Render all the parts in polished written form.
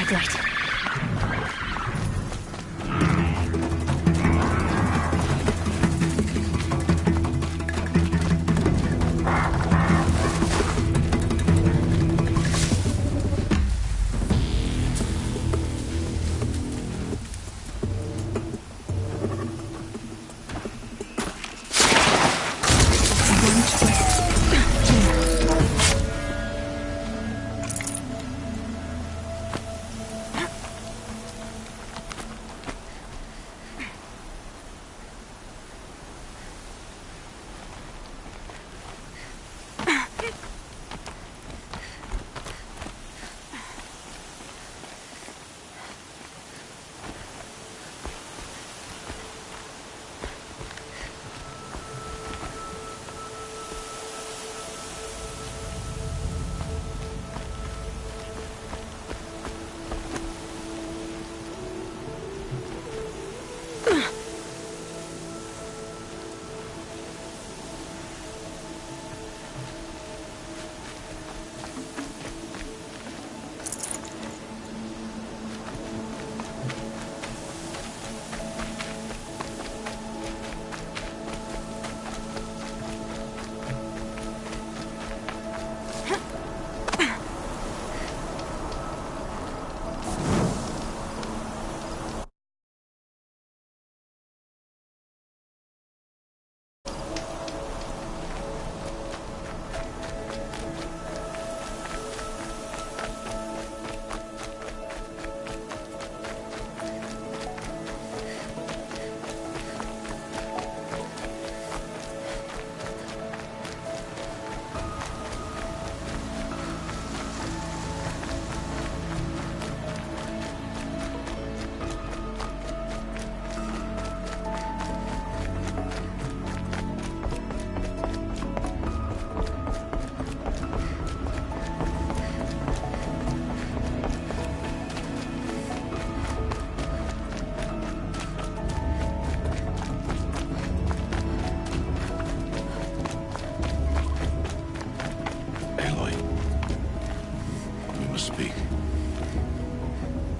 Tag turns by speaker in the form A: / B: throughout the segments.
A: Take light.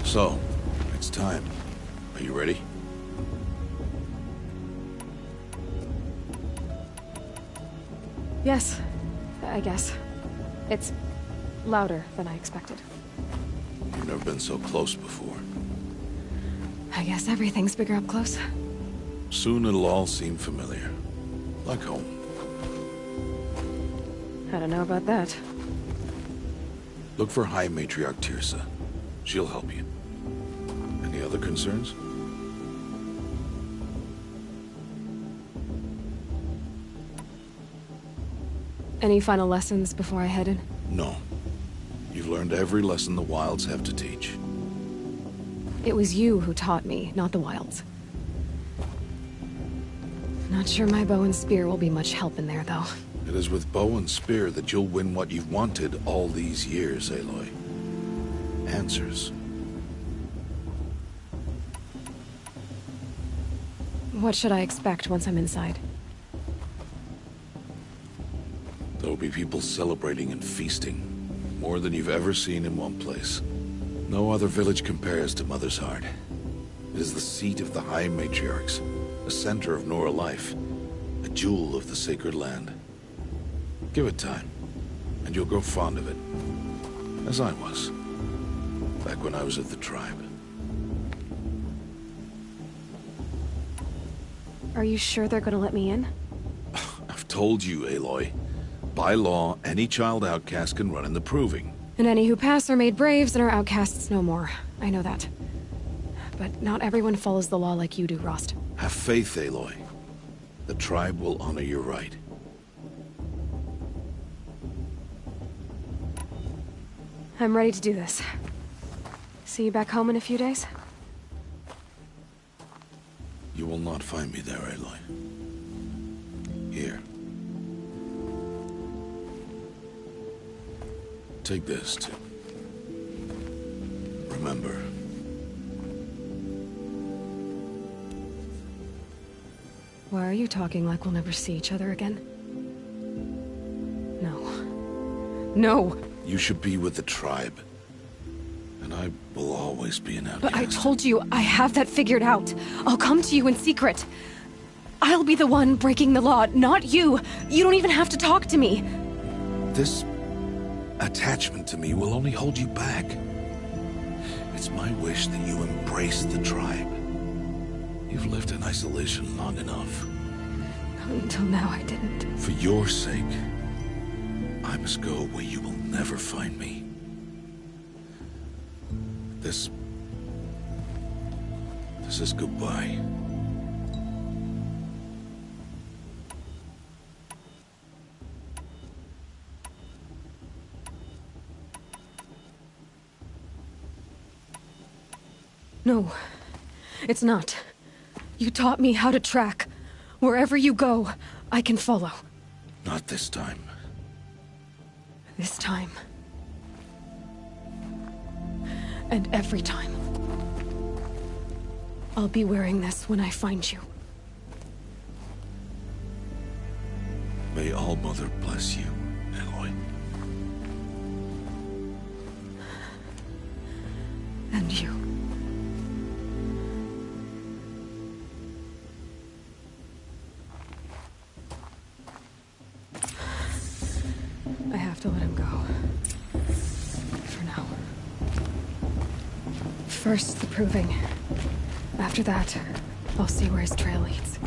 B: So, it's time. Are you ready?
A: Yes, I guess. It's louder than I expected.
B: You've never been so close before.
A: I guess everything's bigger up close.
B: Soon it'll all seem familiar. Like home.
A: I don't know about that.
B: Look for High Matriarch Teersa. She'll help you. Any other concerns?
A: Any final lessons before I head in?
B: No. You've learned every lesson the Wilds have to teach.
A: It was you who taught me, not the Wilds. Not sure my bow and spear will be much help in there, though.
B: It is with bow and spear that you'll win what you've wanted all these years, Aloy. Answers.
A: What should I expect once I'm inside?
B: There'll be people celebrating and feasting. More than you've ever seen in one place. No other village compares to Mother's Heart. It is the seat of the High Matriarchs, the center of Nora life, a jewel of the sacred land. Give it time, and you'll grow fond of it. As I was, back when I was at the tribe.
A: Are you sure they're gonna let me in?
B: I've told you, Aloy. By law, any child outcast can run in the Proving.
A: And any who pass are made braves and are outcasts no more. I know that. But not everyone follows the law like you do, Rost.
B: Have faith, Aloy. The tribe will honor your right.
A: I'm ready to do this. See you back home in a few days?
B: You will not find me there, Aloy. Here. Take this, too. Remember.
A: Why are you talking like we'll never see each other again? No. No!
B: You should be with the tribe. And And I will always be an outcast.
A: But I told you, I have that figured out. I'll come to you in secret. I'll be the one breaking the law, not you. You don't even have to talk to me.
B: This attachment to me will only hold you back. It's my wish that you embrace the tribe. You've lived in isolation long enough.
A: Until now, I didn't.
B: For your sake, I must go where you will never find me. This is goodbye.
A: No, it's not. You taught me how to track. Wherever you go, I can follow.
B: Not this time.
A: This time. And every time. I'll be wearing this when I find you.
B: May All Mother bless you, Aloy.
A: And you. I have to let him go. For now. First, the proving. After that, I'll see where his trail leads.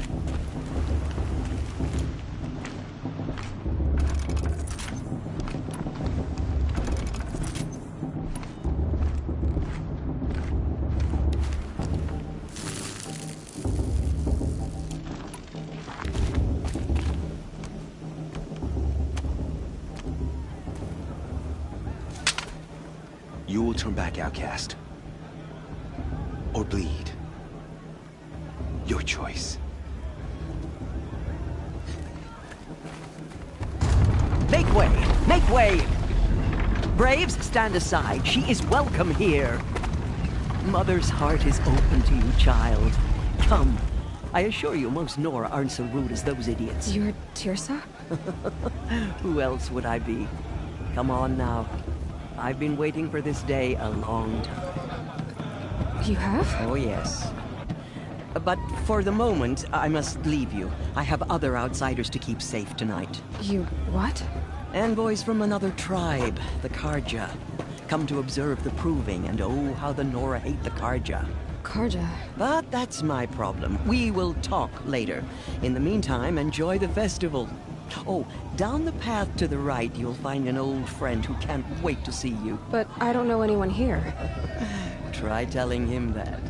C: You will turn back, outcast. Or bleed. Your choice.
D: Make way! Make way! Braves, stand aside. She is welcome here. Mother's heart is open to you, child. Come. I assure you, most Nora aren't so rude as those idiots.
A: You're Teersa?
D: Who else would I be? Come on now. I've been waiting for this day a long time.
A: You have?
D: Oh, yes. But for the moment, I must leave you. I have other outsiders to keep safe tonight.
A: You what?
D: Envoys from another tribe, the Carja. Come to observe the proving, and oh, how the Nora hate the Carja.
A: Carja.
D: But that's my problem. We will talk later. In the meantime, enjoy the festival. Oh, down the path to the right, you'll find an old friend who can't wait to see you.
A: But I don't know anyone here.
D: Try telling him that.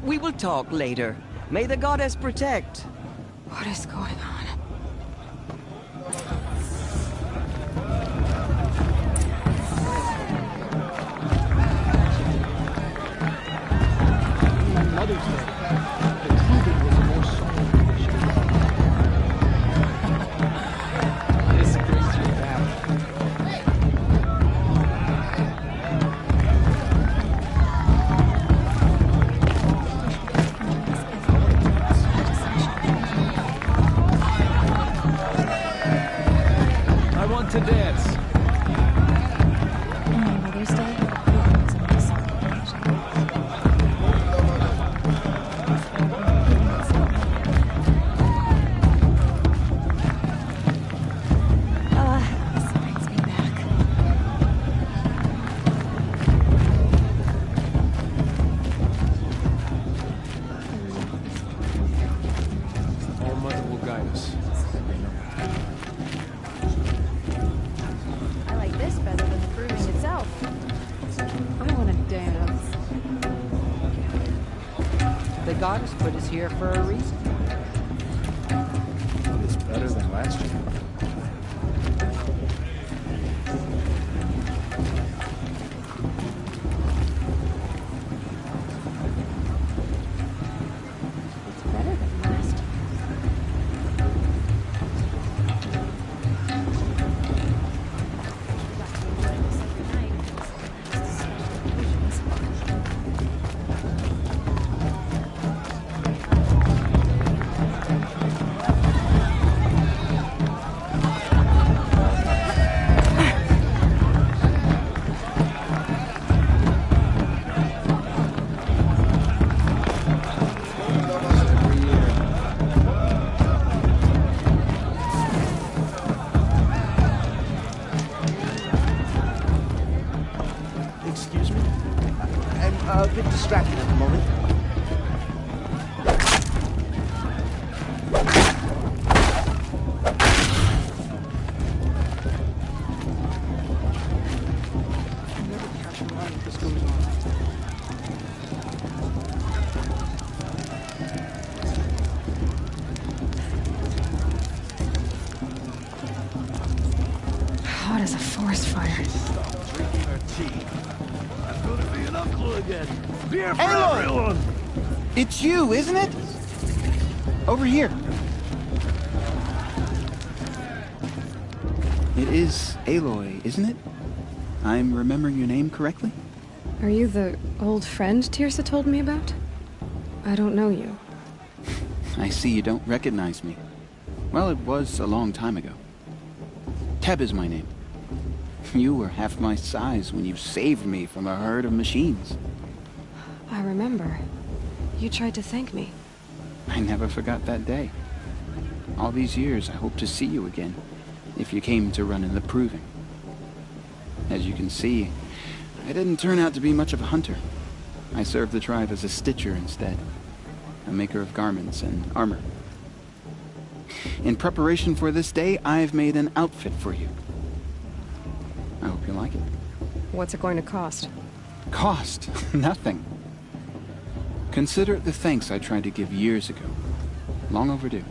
D: We will talk later. May the goddess protect.
A: What is going on?
E: Mother's Day. The proving was a more solemn tradition. This brings me back. I want to dance.
A: Mother's Day? This brings me back.
E: Our mother will guide us.
F: I like this better than the proving itself. I want to dance.
G: The goddess put us here for a reason.
E: It's better than last year.
F: It's better than last year.
A: hot as a forest fire.
H: Drinking her tea. I'm gonna be an uncle again. Beer for
I: Aloy!
H: everyone!
I: It's you, isn't it? Over here. It is Aloy, isn't it? I'm remembering your name correctly?
A: Are you the old friend Tirsa told me about? I don't know you.
I: I see you don't recognize me. Well, it was a long time ago. Teb is my name. You were half my size when you saved me from a herd of machines.
A: I remember. You tried to thank me.
I: I never forgot that day. All these years, I hope to see you again, if you came to run in the Proving. As you can see, I didn't turn out to be much of a hunter. I served the tribe as a stitcher instead, a maker of garments and armor. In preparation for this day, I've made an outfit for you. I hope you like it.
A: What's it going to cost?
I: Cost? Nothing. Consider it the thanks I tried to give years ago. Long overdue.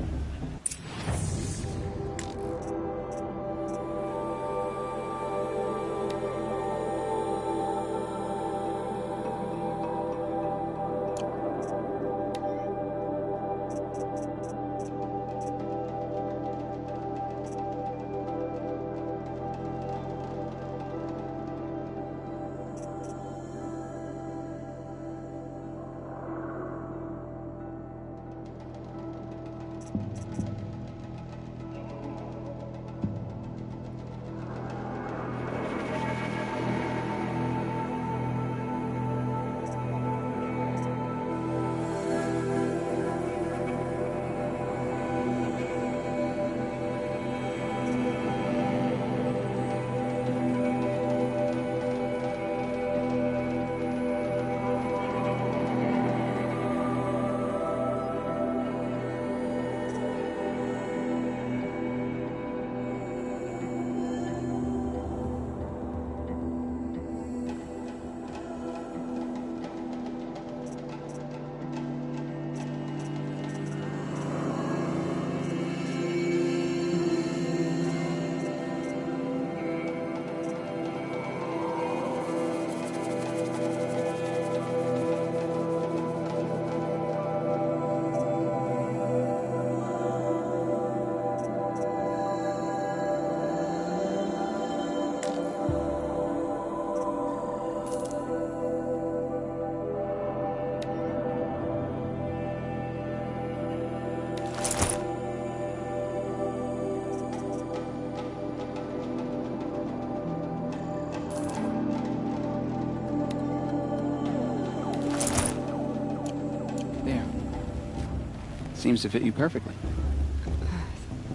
I: Seems to fit you perfectly.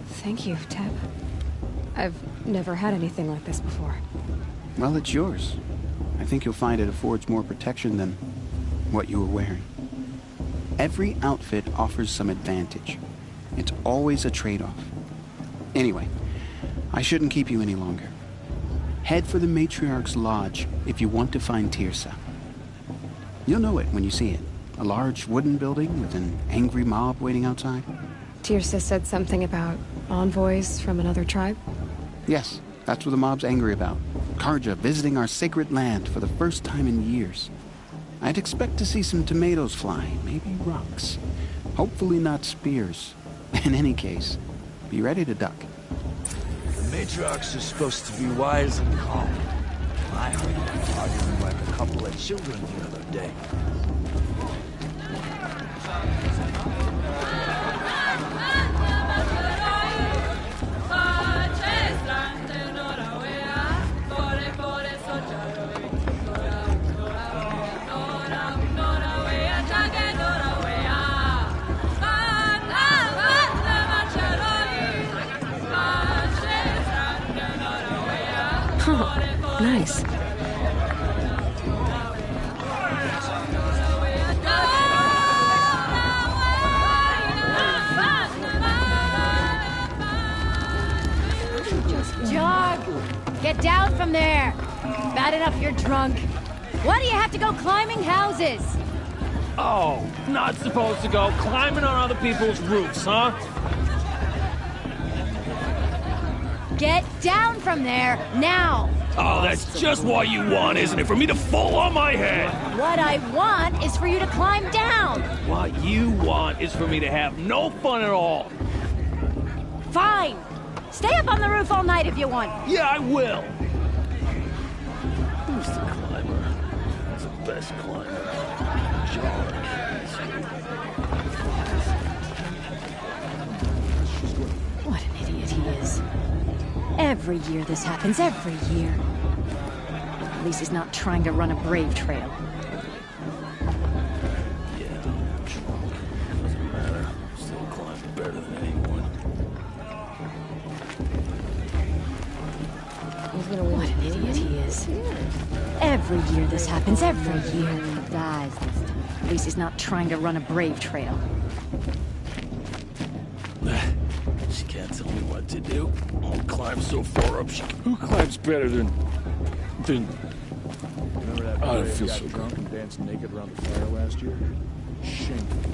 A: Thank you, Teb. I've never had anything like this before.
I: Well, it's yours. I think you'll find it affords more protection than what you were wearing. Every outfit offers some advantage. It's always a trade-off. Anyway, I shouldn't keep you any longer. Head for the Matriarch's Lodge if you want to find Tirsa. You'll know it when you see it. A large wooden building with an angry mob waiting outside.
A: Tirsa said something about envoys from another tribe?
I: Yes, that's what the mob's angry about. Carja visiting our sacred land for the first time in years. I'd expect to see some tomatoes fly, maybe rocks. Hopefully not spears. In any case, be ready to duck.
H: The matriarchs are supposed to be wise and calm. I heard them arguing like a couple of children the other day.
A: Nice.
F: Jog! Get down from there! Bad enough you're drunk. Why do you have to go climbing houses?
J: Oh, not supposed to go climbing on other people's roofs, huh?
F: Get down from there, now!
J: Oh, that's just what you want, isn't it? For me to fall on my head!
F: What I want is for you to climb down!
J: What you want is for me to have no fun at all.
F: Fine! Stay up on the roof all night if you want.
J: Yeah, I will! Who's the climber? Who's the best climber? George.
F: What an idiot he is. Every year this happens, every year. At least he's not trying to run a brave trail.
J: Yeah, I'm drunk. Doesn't matter. Still climb better than anyone.
F: What an idiot he is. Every year this happens, every year. He dies this time. At least he's not trying to run a brave trail.
J: She can't tell me what to do. I'll climb so far up. Who climbs better than...
E: Remember that
J: Oh, it
E: boy
J: feels
E: got
J: so
E: drunk and danced naked around the fire last year? Shameful.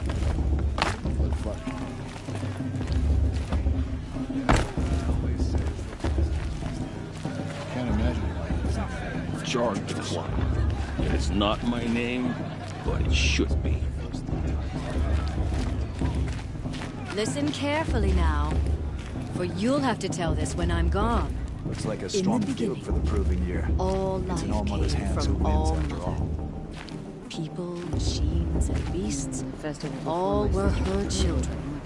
E: But fuck. Can't imagine why.
J: George the Climber. It's not my name, but it should be.
F: Listen carefully now, for you'll have to tell this when I'm gone.
H: Looks like a
F: In
H: strong
F: the
H: field
F: beginning,
H: for the proving year.
F: all
H: It's
F: life
H: in All Mother's
F: came
H: hands who
F: from
H: wins
F: All
H: after
F: Mother.
H: all.
F: People, machines, and beasts, all were her children.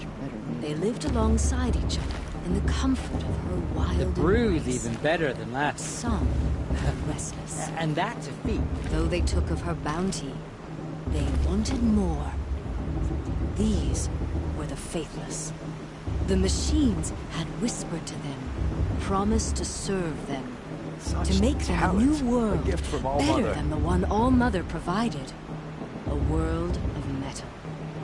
F: They lived alongside each other in the comfort of her wild
G: The brew's
F: embrace.
G: even better than last.
F: Some were restless.
G: And that's a feat.
F: Though they took of her bounty, they wanted more. These were the faithless. The machines had whispered to them, promised to serve them,
H: Such
F: to make them a
H: talent.
F: new world,
H: A gift from All
F: better
H: Mother.
F: than the one All Mother provided. A world of metal.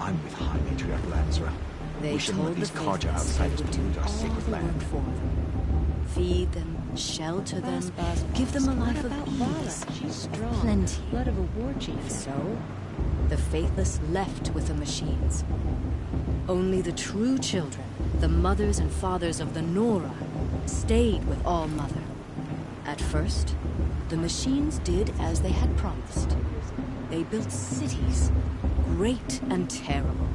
H: I'm with High Matriarch Lansra.
F: They
H: We shouldn't let
F: told the
H: these Carja
F: faithless
H: outsiders
F: they would
H: pollute
F: do
H: our
F: all
H: sacred
F: the
H: land.
F: work for them. Feed them, shelter them, give them a life of ease,
A: She's strong.
F: plenty.
A: Blood of a war chief.
F: And so, the faithless left with the machines. Only the true children, the mothers and fathers of the Nora, stayed with All Mother. At first, the machines did as they had promised. They built cities, great and terrible,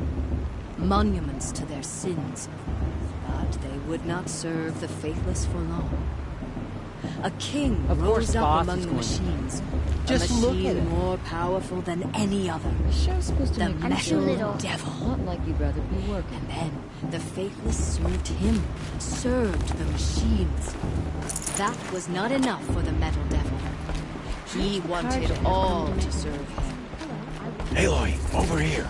F: monuments to their sins. But they would not serve the faithless for long. A king
G: Of course
F: rose up
G: Boss
F: among
G: is
F: the
G: going to.
F: machines.
G: Just
F: a
G: look
F: machine
G: at it.
F: more powerful than any other.
A: The show's supposed to
F: The
A: make you
F: metal
A: feel
F: devil.
A: Not like you'd rather be working.
F: And then the faithless served him, served the machines. That was not enough for the metal devil. He wanted all to serve him.
B: Aloy, over here.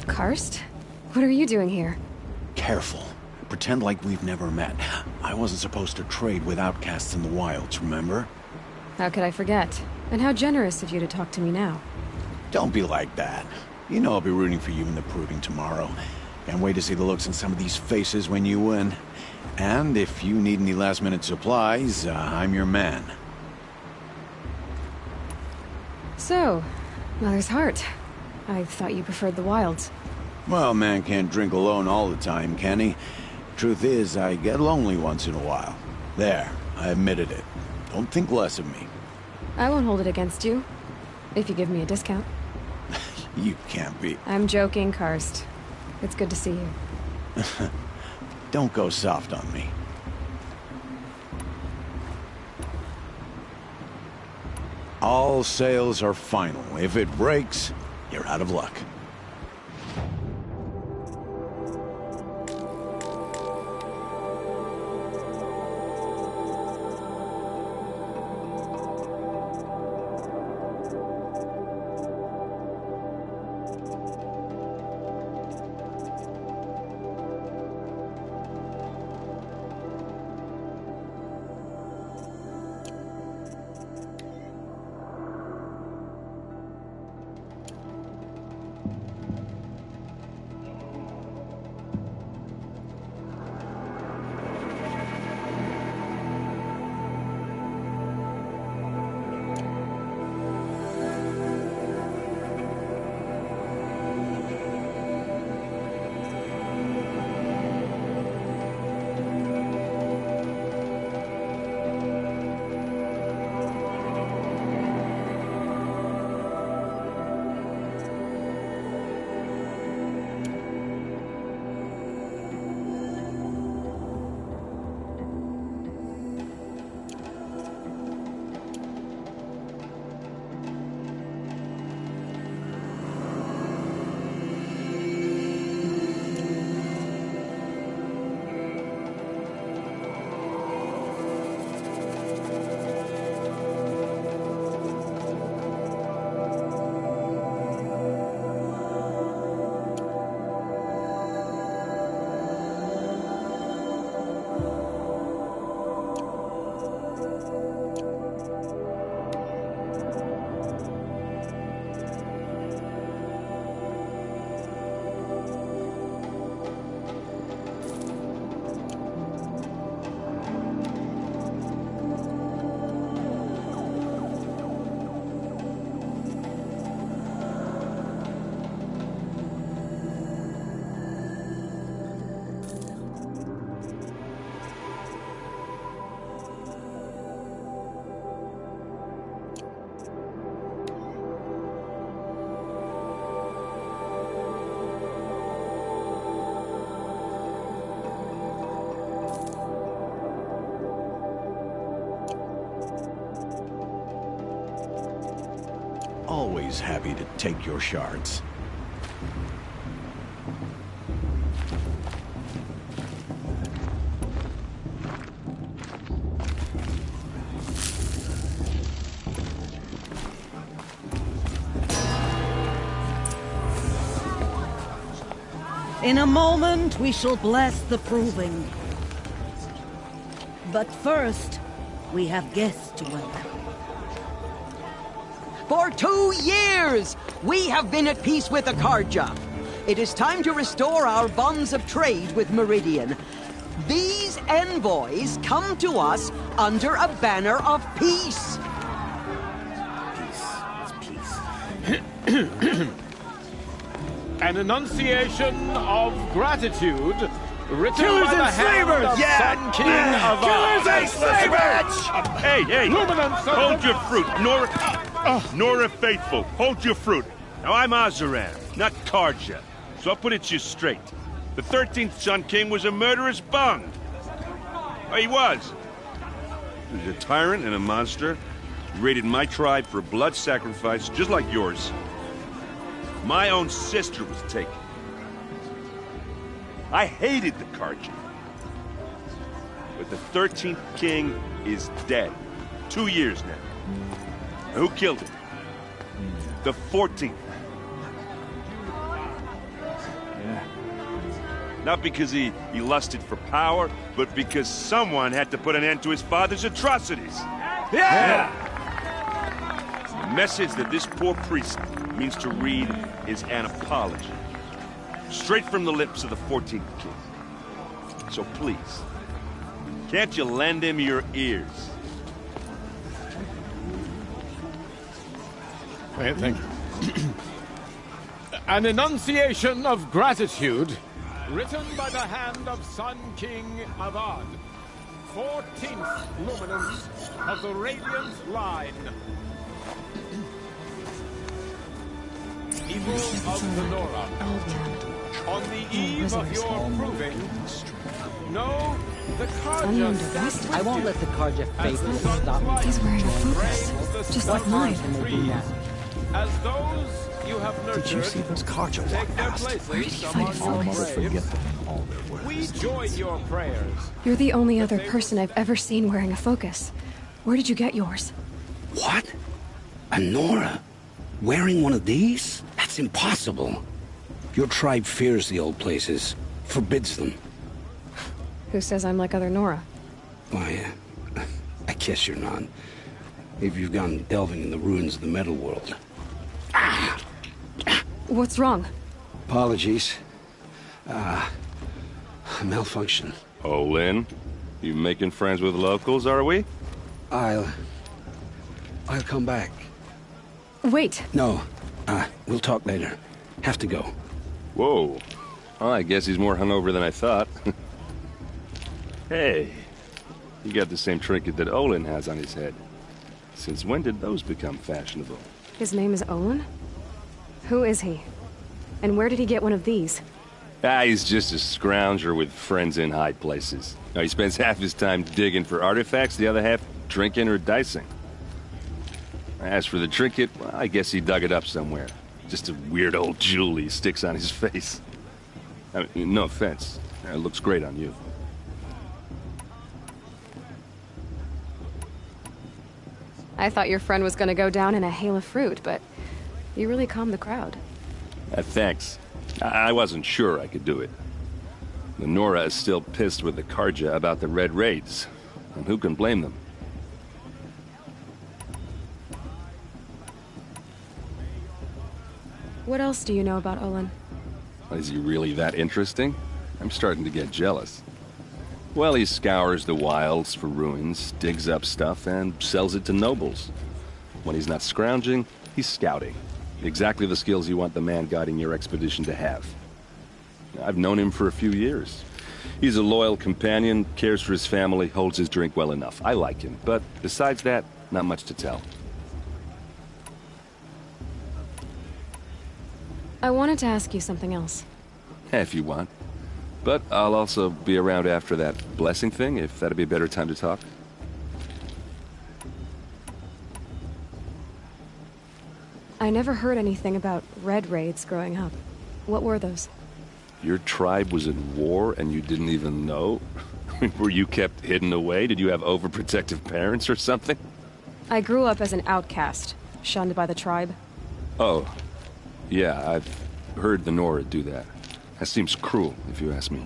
A: Karst? What are you doing here?
B: Careful. Pretend like we've never met. I wasn't supposed to trade with outcasts in the wilds, remember?
A: How could I forget? And how generous of you to talk to me now.
B: Don't be like that. You know I'll be rooting for you in the proving tomorrow. Can't wait to see the looks on some of these faces when you win. And if you need any last-minute supplies, I'm your man.
A: So, Mother's Heart. I thought you preferred the wilds.
B: Well, man can't drink alone all the time, can he? Truth is, I get lonely once in a while. There, I admitted it. Don't think less of me.
A: I won't hold it against you. If you give me a discount.
B: You can't be.
A: I'm joking, Karst. It's good to see you.
B: Don't go soft on me. All sales are final. If it breaks, you're out of luck.
E: always happy to take your shards.
K: In a moment, we shall bless the proving. But first, we have guests to welcome.
D: For 2 years, we have been at peace with Akarja. It is time to restore our bonds of trade with Meridian. These envoys come to us under a banner of peace.
L: An enunciation of gratitude written
H: Killers
L: by the
H: and
L: hand
H: slavers!
L: of Sun King of
H: Killers and slavers!
M: Hey, hey!
L: Luminance of
M: Hold
L: the-
M: your fruit, Nora Faithful. Hold your fruit. Now I'm Azaran, not Karja, so I'll put it to you straight. The 13th Sun King was a murderous bung. Oh, he was. He was a tyrant and a monster. He raided my tribe for a blood sacrifice, just like yours. My own sister was taken. I hated the Karja. But the 13th king is dead. 2 years now. Who killed him? The 14th.
E: Yeah.
M: Not because he lusted for power, but because someone had to put an end to his father's atrocities.
H: Yeah!
M: The message that this poor priest means to read is an apology. Straight from the lips of the 14th king. So please, can't you lend him your ears?
L: Thank you. An enunciation of gratitude written by the hand of Sun King Avad, 14th luminance of the Radiant Line. People of the Nora, on the eve of your proving, know the Karja.
G: I won't let the Karja faithful stop me.
A: He's wearing a focus, just like mine.
L: As those you have nurtured,
E: Did you see those Karja walk
L: take their
E: past?
L: places
A: Where did he find a
L: among your
A: focus?
L: braves.
E: all their worth.
L: We join your prayers.
A: You're the only other person I've ever seen wearing a focus. Where did you get yours?
N: What? A Nora? Wearing one of these? That's impossible. Your tribe fears the old places, forbids them.
A: Who says I'm like other Nora?
N: Why, I guess you're not. Maybe you've gone delving in the ruins of the metal world.
A: What's wrong?
N: Apologies. Malfunction.
M: Oh, Lynn, you making friends with locals, are we?
N: I'll come back.
A: Wait.
N: No, we'll talk later. Have to go.
M: Whoa. Well, I guess he's more hungover than I thought. Hey, you got the same trinket that Olin has on his head. Since when did those become fashionable?
A: His name is Owen? Who is he? And where did he get one of these?
M: He's just a scrounger with friends in high places. Now, he spends half his time digging for artifacts, the other half drinking or dicing. As for the trinket, well, I guess he dug it up somewhere. Just a weird old jewel he sticks on his face. I mean, no offense. It looks great on you.
A: I thought your friend was gonna go down in a hail of fruit, but you really calmed the crowd.
M: Thanks. I wasn't sure I could do it. The Nora is still pissed with the Karja about the Red Raids. And who can blame them?
A: What else do you know about Olin?
M: Is he really that interesting? I'm starting to get jealous. Well, he scours the wilds for ruins, digs up stuff, and sells it to nobles. When he's not scrounging, he's scouting. Exactly the skills you want the man guiding your expedition to have. I've known him for a few years. He's a loyal companion, cares for his family, holds his drink well enough. I like him, but besides that, not much to tell.
A: I wanted to ask you something else.
M: If you want. But I'll also be around after that blessing thing, if that'd be a better time to talk.
A: I I never heard anything about Red Raids growing up. What were those?
M: Your tribe was at war and you didn't even know? Were you kept hidden away? Did you have overprotective parents or something?
A: I grew up as an outcast, shunned by the tribe.
M: Oh, yeah, I've heard the Nora do that. That seems cruel, if you ask me.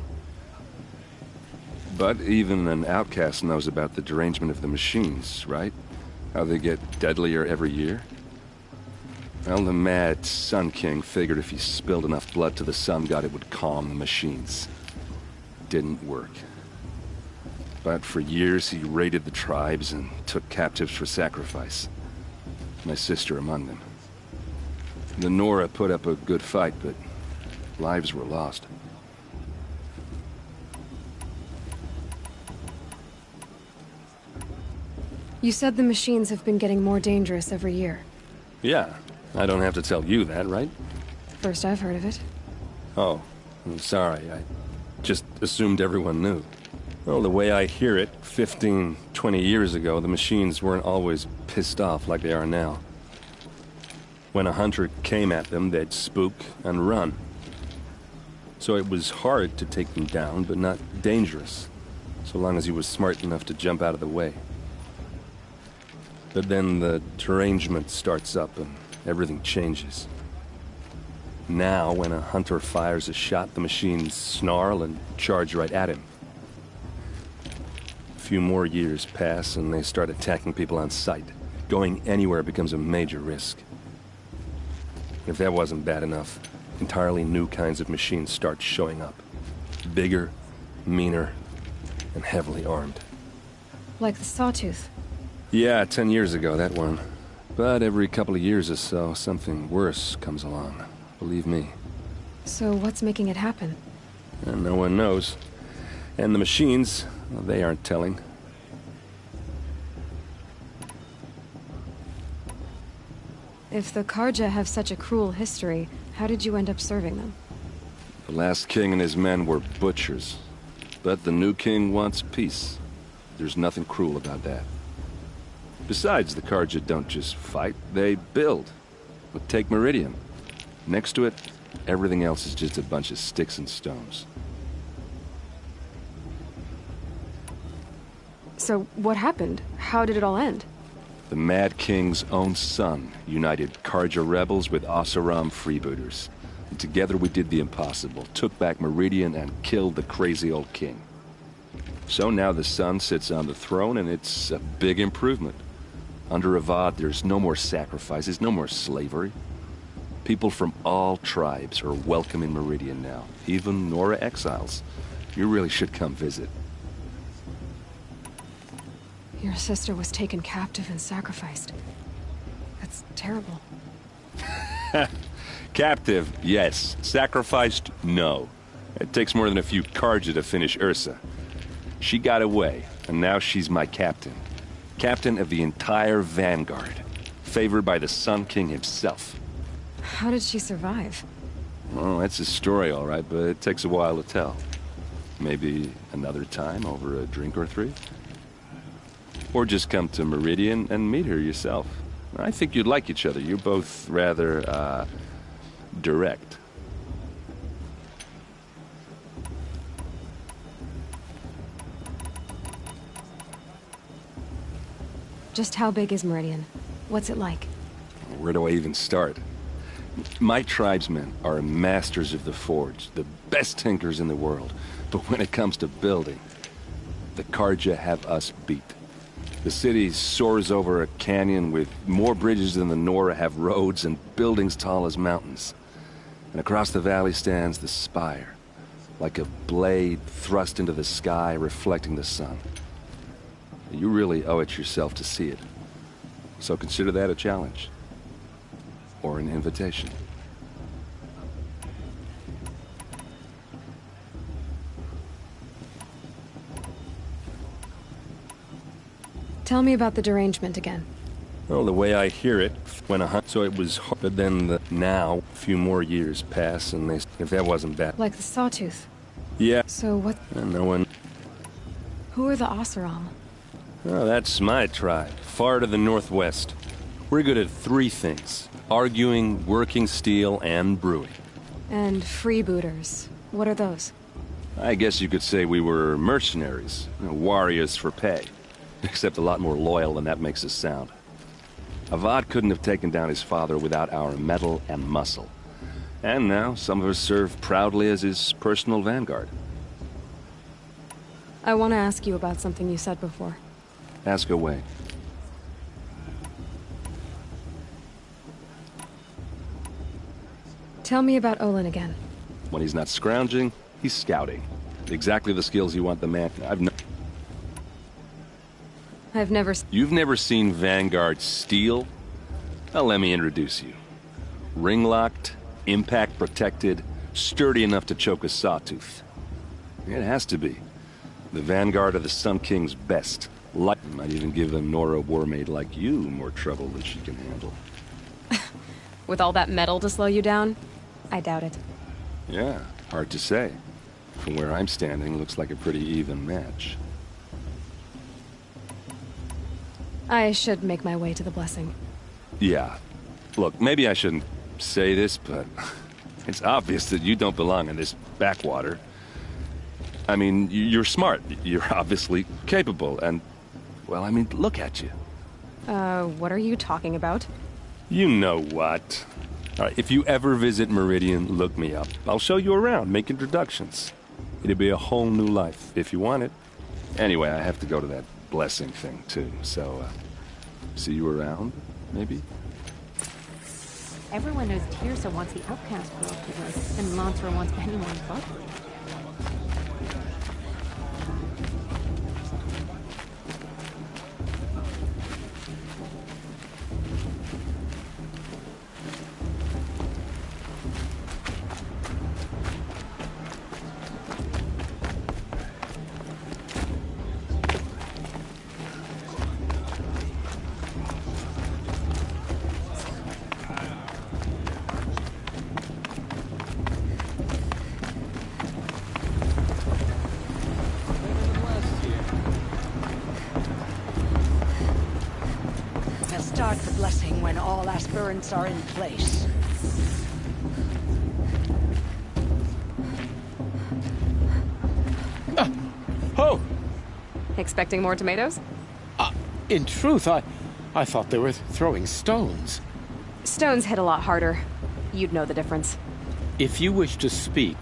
M: But even an outcast knows about the derangement of the machines, right? How they get deadlier every year? Well, the mad Sun King figured if he spilled enough blood to the Sun God, it would calm the machines. Didn't work. But for years, he raided the tribes and took captives for sacrifice. My sister among them. The Nora put up a good fight, but lives were lost.
A: You said the machines have been getting more dangerous every year.
M: Yeah, I don't have to tell you that, right?
A: First I've heard of it.
M: Oh, I'm sorry. I just assumed everyone knew. Well, the way I hear it, 15, 20 years ago, the machines weren't always pissed off like they are now. When a hunter came at them, they'd spook and run. So it was hard to take them down, but not dangerous, so long as he was smart enough to jump out of the way. But then the derangement starts up and everything changes. Now, when a hunter fires a shot, the machines snarl and charge right at him. A few more years pass and they start attacking people on sight. Going anywhere becomes a major risk. If that wasn't bad enough, entirely new kinds of machines start showing up. Bigger, meaner, and heavily armed.
A: Like the Sawtooth.
M: Yeah, 10 years ago, that one. But every couple of years or so, something worse comes along. Believe me.
A: So what's making it happen?
M: And no one knows. And the machines, well, they aren't telling.
A: If the Carja have such a cruel history, how did you end up serving them?
M: The last king and his men were butchers. But the new king wants peace. There's nothing cruel about that. Besides, the Carja don't just fight, they build. But take Meridian. Next to it, everything else is just a bunch of sticks and stones.
A: So what happened? How did it all end?
M: The Mad King's own son united Carja rebels with Oseram freebooters. And together we did the impossible, took back Meridian and killed the crazy old king. So now the son sits on the throne and it's a big improvement. Under Avad, there's no more sacrifices, no more slavery. People from all tribes are welcome in Meridian now, even Nora exiles. You really should come visit.
A: Your sister was taken captive and sacrificed. That's terrible.
M: Captive, yes. Sacrificed, no. It takes more than a few Carja to finish Ursa. She got away, and now she's my captain. Captain of the entire Vanguard. Favored by the Sun King himself.
A: How did she survive?
M: Oh, that's a story, all right, but it takes a while to tell. Maybe another time over a drink or three? Or just come to Meridian and meet her yourself. I think you'd like each other. You're both rather, direct.
A: Just how big is Meridian? What's it like?
M: Where do I even start? My tribesmen are masters of the forge, the best tinkers in the world. But when it comes to building, the Carja have us beat. The city soars over a canyon with more bridges than the Nora have roads and buildings tall as mountains. And across the valley stands the spire, like a blade thrust into the sky reflecting the sun. You really owe it yourself to see it. So consider that a challenge. Or an invitation.
A: Tell me about the derangement again.
M: Well, the way I hear it, when a hunt, so it was hard, but then now, a few more years pass, and if that wasn't bad.
A: Like the Sawtooth.
M: Yeah.
A: So what?
M: And no one.
A: Who are the Oseram?
M: Oh, that's my tribe, far to the northwest. We're good at three things. Arguing, working steel, and brewing.
A: And freebooters. What are those?
M: I guess you could say we were mercenaries. Warriors for pay. Except a lot more loyal than that makes us sound. Avad couldn't have taken down his father without our metal and muscle. And now, some of us serve proudly as his personal vanguard.
A: I want to ask you about something you said before.
M: Ask away.
A: Tell me about Olin again.
M: When he's not scrounging, he's scouting. Exactly the skills you want the man...
A: I've never...
M: You've never seen Vanguard steel? Well, let me introduce you. Ring-locked, impact-protected, sturdy enough to choke a sawtooth. It has to be. The Vanguard of the Sun King's best. Might even give a Nora warmaid like you more trouble than she can handle.
A: With all that metal to slow you down? I doubt it.
M: Yeah, hard to say. From where I'm standing, looks like a pretty even match.
A: I should make my way to the blessing.
M: Yeah. Look, maybe I shouldn't say this, but it's obvious that you don't belong in this backwater. I mean, you're smart. You're obviously capable, and... well, I mean, look at you.
A: What are you talking about?
M: You know what. All right, if you ever visit Meridian, look me up. I'll show you around, make introductions. It'll be a whole new life, if you want it. Anyway, I have to go to that blessing thing, too, so, see you around, maybe?
O: Everyone knows Tirsa wants the outcast girl to us, and Lansra wants anyone but her.
K: Start the blessing when all aspirants are in place.
L: Oh!
A: Expecting more tomatoes?
L: In truth, I thought they were throwing stones.
A: Stones hit a lot harder. You'd know the difference.
L: If you wish to speak,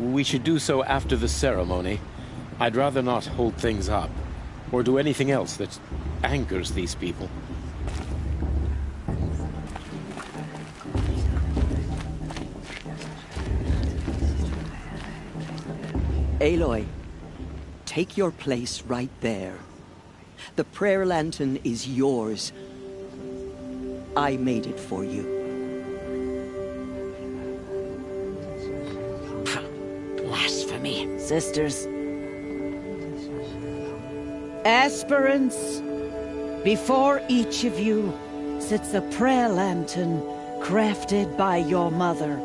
L: we should do so after the ceremony. I'd rather not hold things up, or do anything else that angers these people.
D: Aloy, take your place right there. The prayer lantern is yours. I made it for you.
K: Blasphemy, sisters. Aspirants, before each of you sits a prayer lantern crafted by your mother.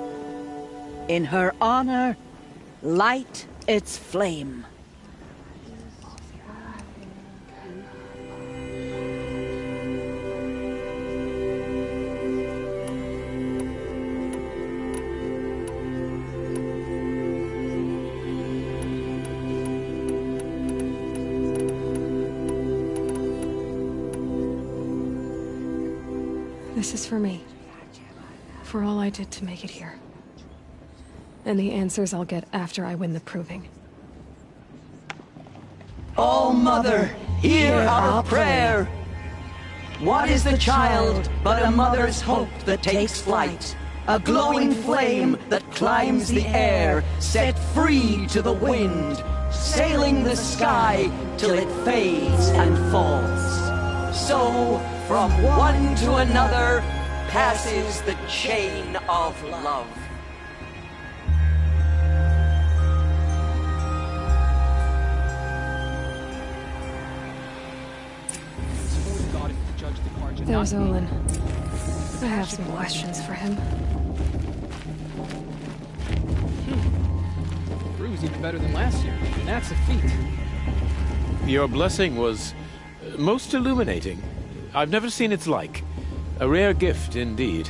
K: In her honor, light its flame.
A: This is for me. For all I did to make it here. And the answers I'll get after I win the proving.
D: Oh, Mother, hear our prayer! What is the child but a mother's hope that takes flight? A glowing flame that climbs the air, set free to the wind, sailing the sky till it fades and falls. So, from one to another, passes the chain of love.
A: There's Olin. I have some questions for him.
G: Brew's even better than last year, and that's a feat.
L: Your blessing was most illuminating. I've never seen its like. A rare gift indeed.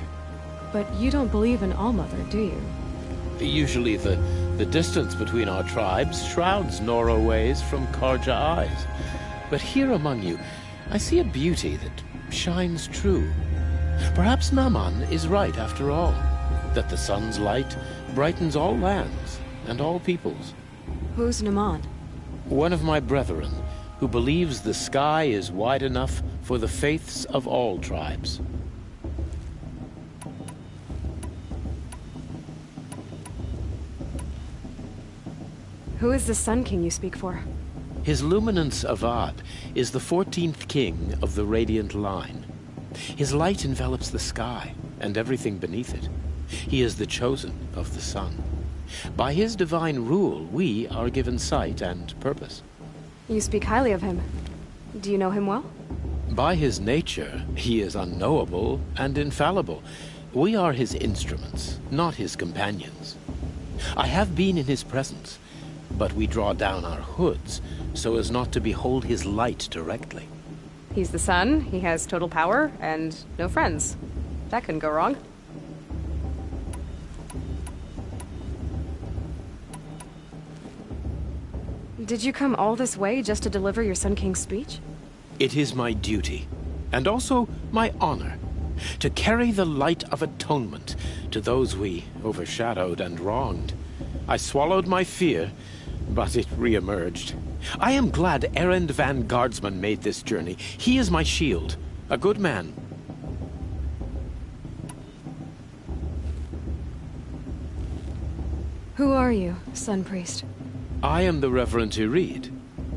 A: But you don't believe in All-Mother, do you?
L: Usually the distance between our tribes shrouds Nora ways from Karja eyes. But here among you, I see a beauty that shines true. Perhaps Naman is right after all, that the sun's light brightens all lands and all peoples.
A: Who's Naman?
L: One of my brethren, who believes the sky is wide enough for the faiths of all tribes.
A: Who is the Sun King you speak for?
L: His Luminance Avad is the 14th king of the Radiant Line. His light envelops the sky and everything beneath it. He is the chosen of the sun. By his divine rule, we are given sight and purpose.
A: You speak highly of him. Do you know him well?
L: By his nature, he is unknowable and infallible. We are his instruments, not his companions. I have been in his presence, but we draw down our hoods so as not to behold his light directly.
A: He's the sun, he has total power, and no friends. That couldn't go wrong. Did you come all this way just to deliver your Sun King's speech?
L: It is my duty, and also my honor, to carry the light of atonement to those we overshadowed and wronged. I swallowed my fear, but it re-emerged. I am glad Erend van Guardsman made this journey. He is my shield, a good man.
A: Who are you, Sun Priest?
L: I am the Reverend Irid.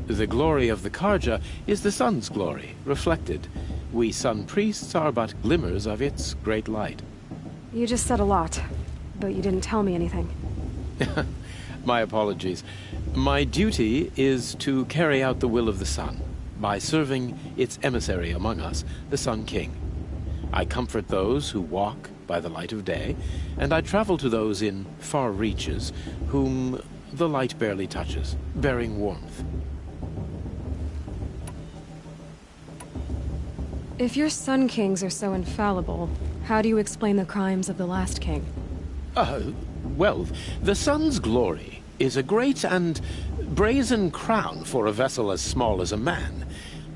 L: The glory of the Karja is the sun's glory, reflected. We sun priests are but glimmers of its great light.
A: You just said a lot, but you didn't tell me anything.
L: My apologies. My duty is to carry out the will of the sun, by serving its emissary among us, the Sun King. I comfort those who walk by the light of day, and I travel to those in far reaches, whom the light barely touches, bearing warmth.
A: If your Sun Kings are so infallible, how do you explain the crimes of the last king?
L: Well, the sun's glory is a great and brazen crown for a vessel as small as a man.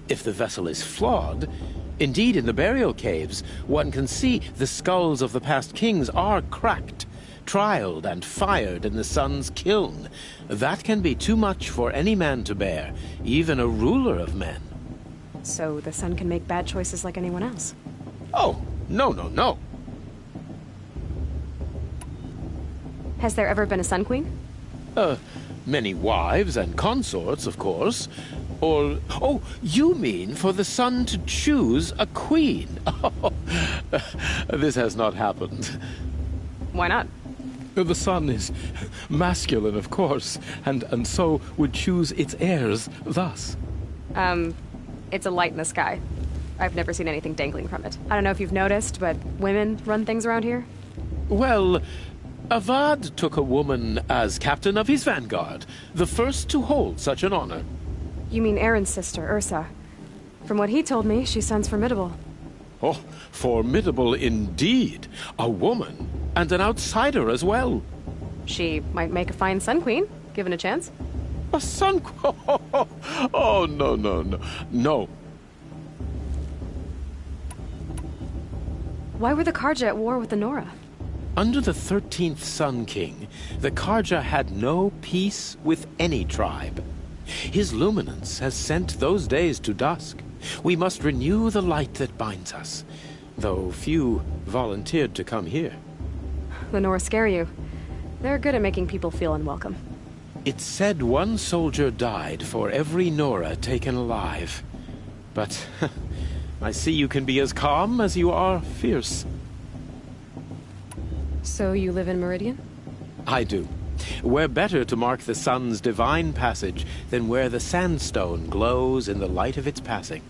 L: If the vessel is flawed, indeed in the burial caves, one can see the skulls of the past kings are cracked, trialed and fired in the sun's kiln. That can be too much for any man to bear, even a ruler of men.
A: So the sun can make bad choices like anyone else?
L: Oh, no.
A: Has there ever been a Sun Queen?
L: Many wives and consorts, of course. Or, oh, you mean for the sun to choose a queen? Oh, this has not happened.
A: Why not?
J: The sun is masculine, of course, and so would choose its heirs thus.
A: It's a light in the sky. I've never seen anything dangling from it. I don't know if you've noticed, but women run things around here.
L: Well, Avad took a woman as captain of his vanguard, the first to hold such an honor.
A: You mean Aaron's sister, Ursa. From what he told me, she sounds formidable.
L: Oh, formidable indeed. A woman, and an outsider as well.
A: She might make a fine Sun Queen, given a chance.
L: A Sun Queen? Oh, no.
A: Why were the Karja at war with the Nora?
L: Under the 13th Sun King, the Karja had no peace with any tribe. His luminance has sent those days to dusk. We must renew the light that binds us, though few volunteered to come here.
A: The Nora scare you. They're good at making people feel unwelcome.
L: It's said one soldier died for every Nora taken alive. But I see you can be as calm as you are fierce.
A: So you live in Meridian?
L: I do. Where better to mark the sun's divine passage than where the sandstone glows in the light of its passing.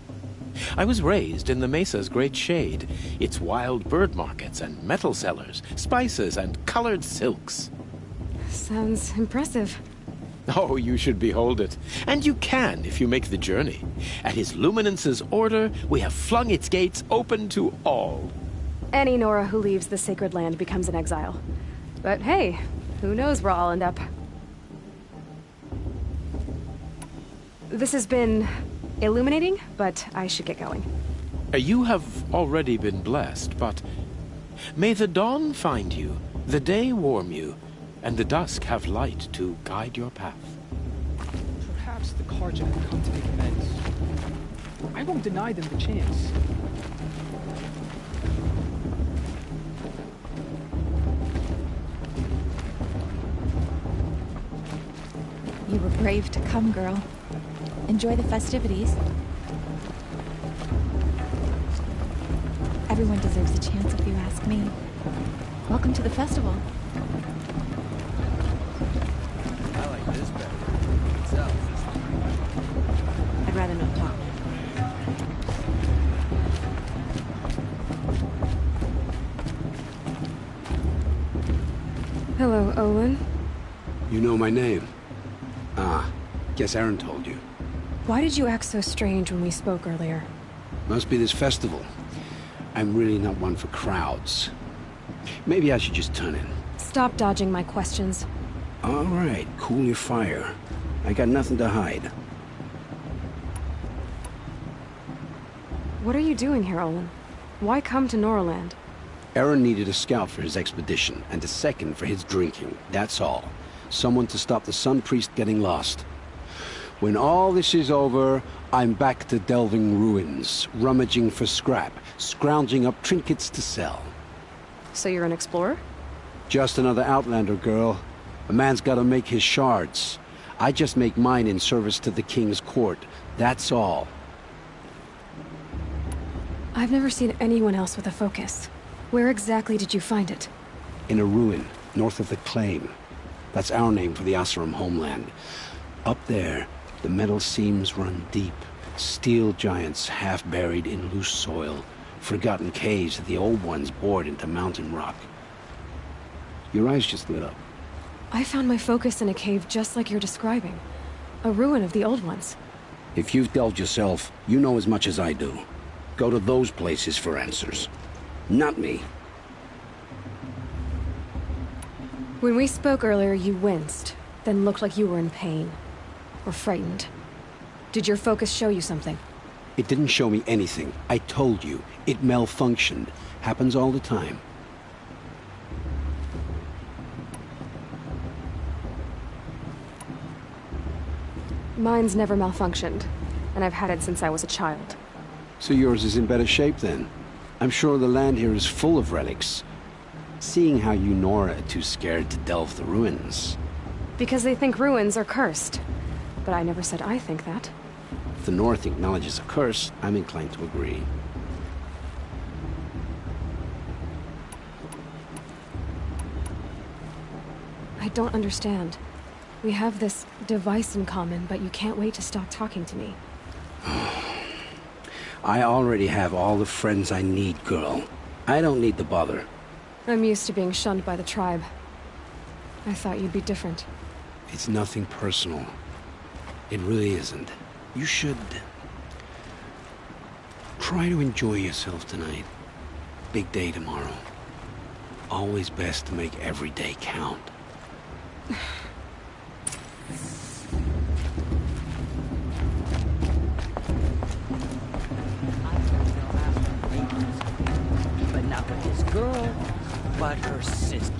L: I was raised in the Mesa's great shade, its wild bird markets and metal cellars, spices and colored silks.
A: Sounds impressive.
L: Oh, you should behold it. And you can if you make the journey. At his luminance's order, we have flung its gates open to all.
A: Any Nora who leaves the sacred land becomes an exile. But hey, who knows where I'll end up. This has been illuminating, but I should get going.
J: You have already been blessed, but may the dawn find you, the day warm you, and the dusk have light to guide your path.
G: Perhaps the Carja have come to make amends. I won't deny them the chance.
P: You were brave to come, girl. Enjoy the festivities. Everyone deserves a chance if you ask me. Welcome to the festival.
H: I like this better. Itself.
D: I'd rather not talk.
A: Hello, Olin.
N: You know my name? Ah, guess Aaron told you.
A: Why did you act so strange when we spoke earlier?
N: Must be this festival. I'm really not one for crowds. Maybe I should just turn in.
A: Stop dodging my questions.
N: All right, cool your fire. I got nothing to hide.
A: What are you doing here, Olin? Why come to Noraland?
N: Aaron needed a scout for his expedition, and a second for his drinking. That's all. Someone to stop the Sun Priest getting lost. When all this is over, I'm back to delving ruins, rummaging for scrap, scrounging up trinkets to sell.
A: So you're an explorer?
N: Just another Outlander, girl. A man's gotta make his shards. I just make mine in service to the King's court. That's all.
A: I've never seen anyone else with a focus. Where exactly did you find it?
N: In a ruin, north of the Claim. That's our name for the Oseram homeland. Up there, the metal seams run deep. Steel giants half buried in loose soil. Forgotten caves that the old ones bored into mountain rock. Your eyes just lit up.
A: I found my focus in a cave just like you're describing. A ruin of the old ones.
N: If you've delved yourself, you know as much as I do. Go to those places for answers. Not me.
A: When we spoke earlier, you winced, then looked like you were in pain. Or frightened. Did your focus show you something?
N: It didn't show me anything. I told you. It malfunctioned. Happens all the time.
A: Mine's never malfunctioned, and I've had it since I was a child.
N: So yours is in better shape then. I'm sure the land here is full of relics. Seeing how you Nora are too scared to delve the ruins.
A: Because they think ruins are cursed. But I never said I think that.
N: If the North acknowledges a curse, I'm inclined to agree.
A: I don't understand. We have this device in common, but you can't wait to stop talking to me.
N: I already have all the friends I need, girl. I don't need the bother.
A: I'm used to being shunned by the tribe. I thought you'd be different.
N: It's nothing personal. It really isn't. You should... try to enjoy yourself tonight. Big day tomorrow. Always best to make every day count.
D: But not with this girl, but her sister.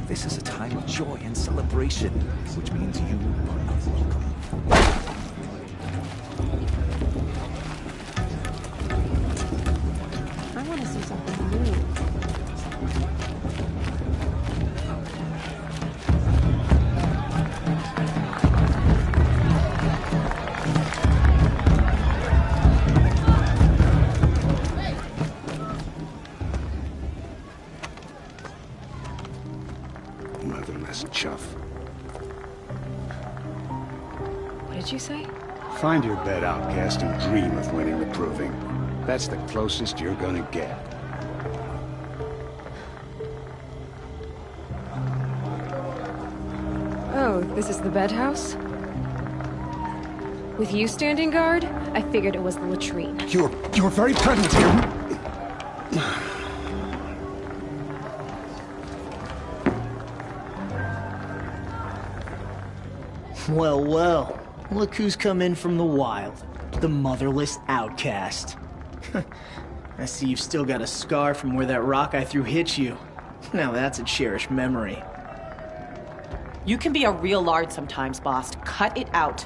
C: This is a time of joy and celebration, which means you are welcome.
O: I want to see something new.
N: Motherless chuff.
A: What did you say?
Q: Find your bed, outcast, and dream of winning the proving. That's the closest you're gonna get.
A: This is the bedhouse? With you standing guard, I figured it was the latrine.
Q: You're very pregnant here.
R: Well, well. Look who's come in from the wild. The motherless outcast. I see you've still got a scar from where that rock I threw hit you. Now that's a cherished memory.
S: You can be a real lard sometimes, boss. Cut it out.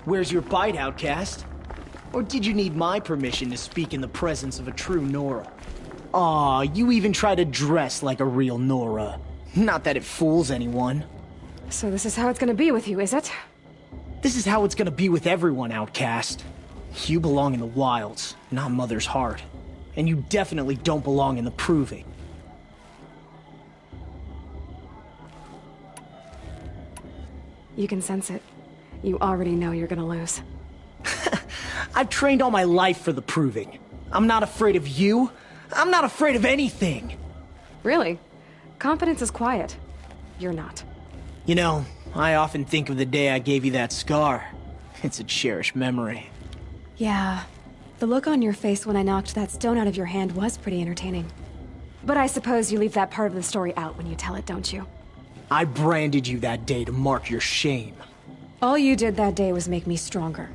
R: Where's your bite, outcast? Or did you need my permission to speak in the presence of a true Nora? Aw, you even try to dress like a real Nora. Not that it fools anyone.
A: So this is how it's gonna be with you, is it?
R: This is how it's gonna be with everyone, outcast. You belong in the wilds, not Mother's Heart. And you definitely don't belong in the Proving.
A: You can sense it. You already know you're gonna lose.
R: I've trained all my life for the Proving. I'm not afraid of you. I'm not afraid of anything.
A: Really? Confidence is quiet. You're not.
R: You know, I often think of the day I gave you that scar. It's a cherished memory.
A: Yeah. The look on your face when I knocked that stone out of your hand was pretty entertaining. But I suppose you leave that part of the story out when you tell it, don't you?
R: I branded you that day to mark your shame.
A: All you did that day was make me stronger.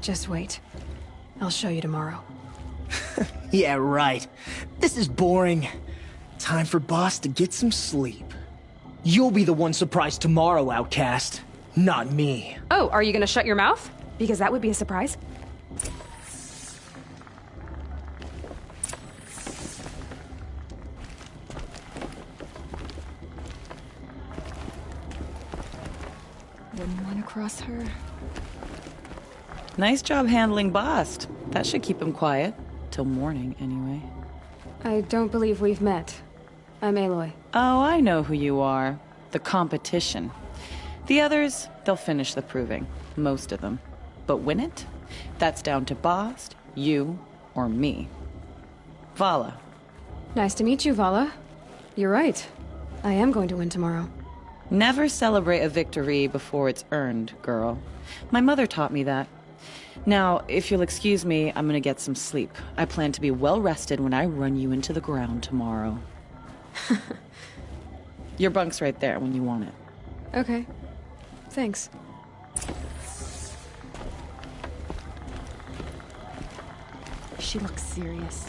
A: Just wait. I'll show you tomorrow.
R: Yeah, right. This is boring. Time for Boss to get some sleep. You'll be the one surprised tomorrow, outcast. Not me.
A: Oh, are you gonna shut your mouth? Because that would be a surprise. Wouldn't want to cross her.
S: Nice job handling Bast. That should keep him quiet. Till morning, anyway.
A: I don't believe we've met. I'm Aloy.
S: Oh, I know who you are. The competition. The others, they'll finish the Proving. Most of them. But win it? That's down to Bast, you, or me. Vala.
A: Nice to meet you, Vala. You're right. I am going to win tomorrow.
S: Never celebrate a victory before it's earned, girl. My mother taught me that. Now, if you'll excuse me, I'm gonna get some sleep. I plan to be well rested when I run you into the ground tomorrow. Your bunk's right there when you want it.
A: Okay. Thanks.
F: She looks serious.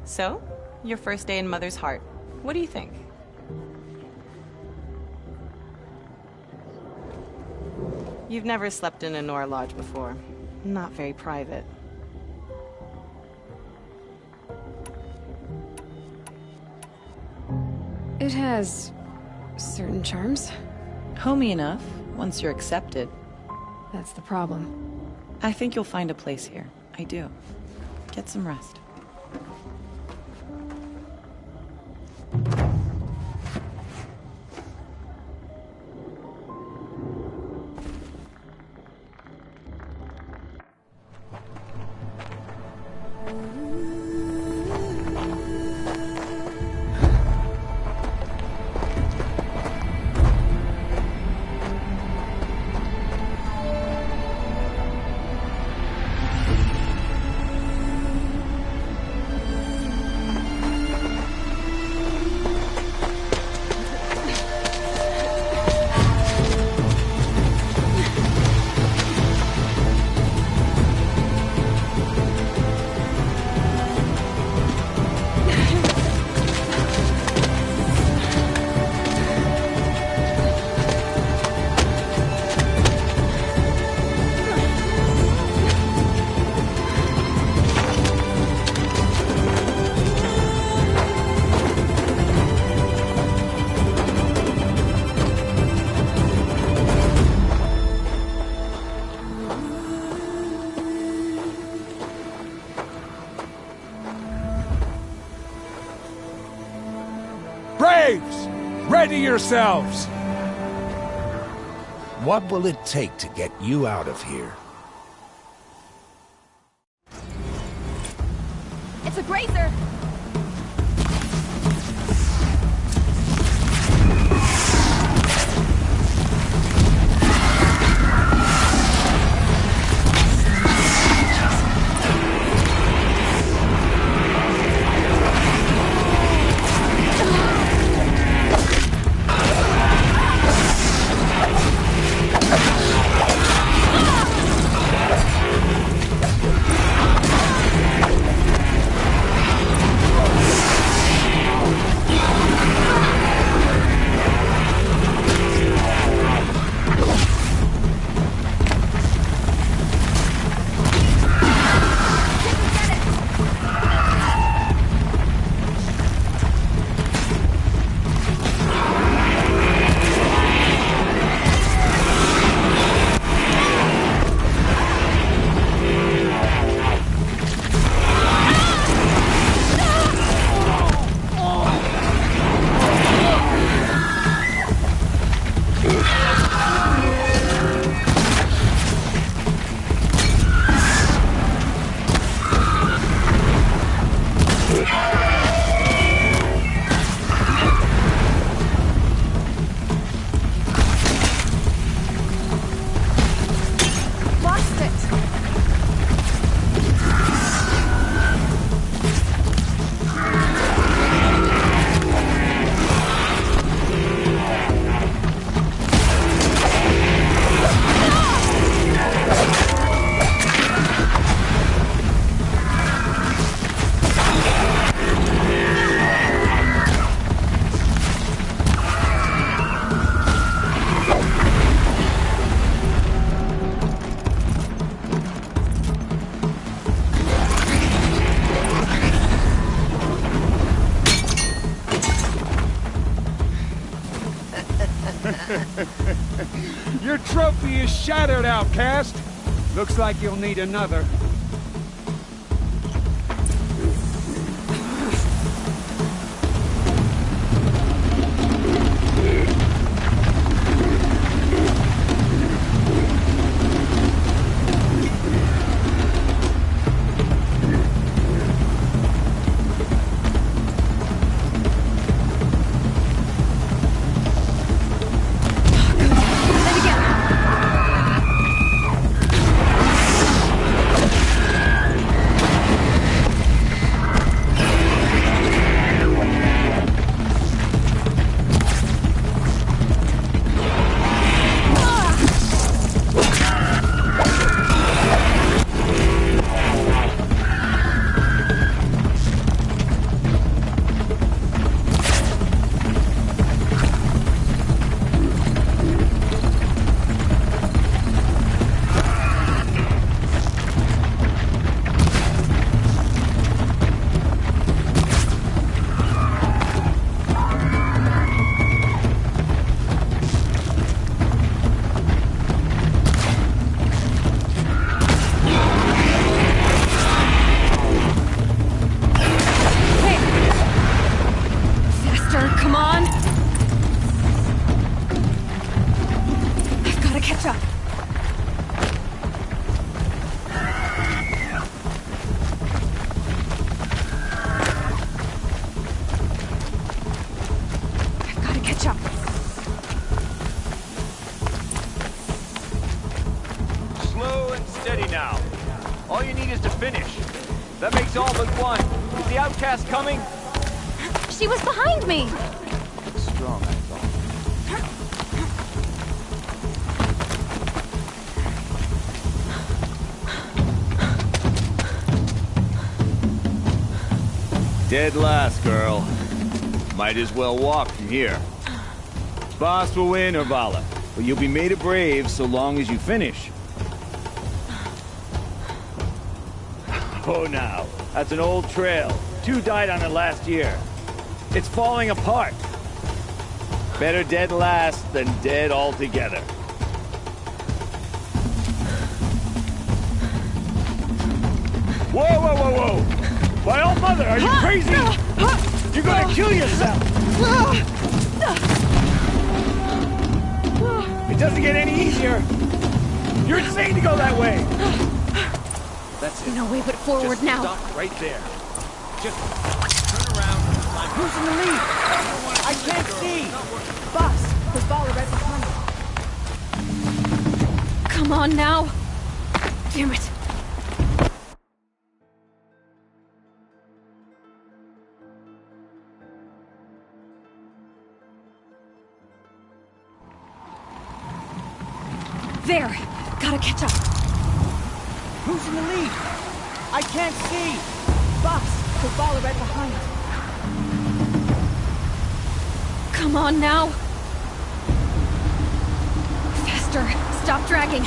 S: So, your first day in Mother's Heart. What do you think? You've never slept in a Nora lodge before. Not very private.
A: It has certain charms.
S: Homey enough, once you're accepted.
A: That's the problem.
S: I think you'll find a place here. I do. Get some rest.
H: Braves! Ready yourselves! What will it take to get you out of here?
P: It's a grazer!
T: Your trophy is shattered, outcast. Looks like you'll need another.
U: Coming?
A: She was behind me!
U: Strong, I thought. Dead last, girl. Might as well walk from here. Boss will win, Urvala, but you'll be made a brave so long as you finish. Oh, now, that's an old trail. 2 died on it last year. It's falling apart. Better dead last than dead altogether. Whoa, whoa, whoa, whoa! My old mother, are you crazy? You're gonna kill yourself! It doesn't get any easier! You're insane to go that way!
H: That's it.
A: No way but forward
H: Just
A: now.
H: stop right there. Just turn around.
D: Who's in the lead? I can't see! Boss, the ball right behind you.
A: Come on now. Damn it. There! Gotta catch up.
D: Who's in the lead? I can't see! Boss, the ball right behind you.
A: Come on now. Faster. Stop dragging.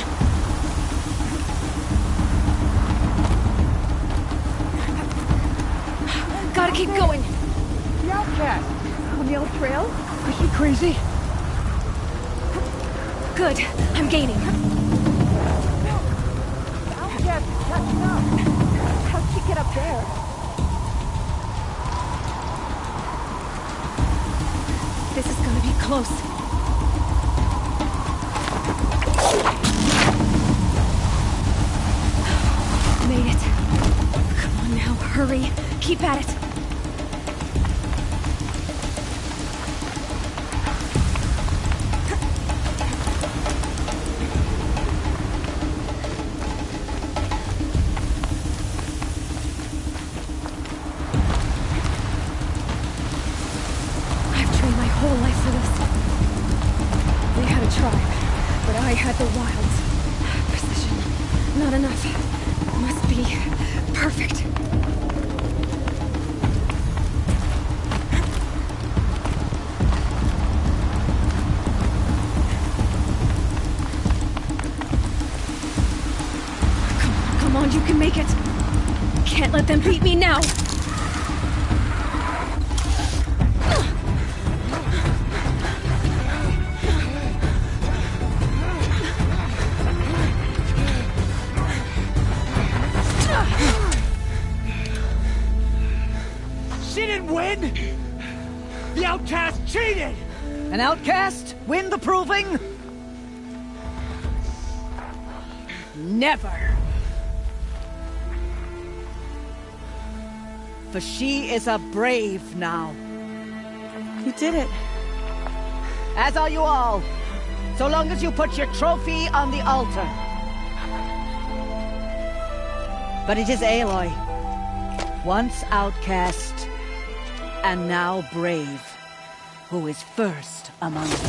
A: Gotta keep going.
D: The outcast! On the old trail? Is she crazy?
A: Good. I'm gaining.
D: The outcast is catching up! How'd she get up there?
A: This is gonna be close. Made it. Come on now, hurry. Keep at it. I've trained my whole life for this. They had a tribe, but I had the wilds. Precision. Not enough. Must be perfect. Come on, you can make it. Can't let them beat me now.
D: She didn't win! The outcast cheated! An outcast win the proving? Never! For she is a brave now.
S: You did it.
D: As are you all. So long as you put your trophy on the altar. But it is Aloy. Once outcast, and now brave, who is first among us.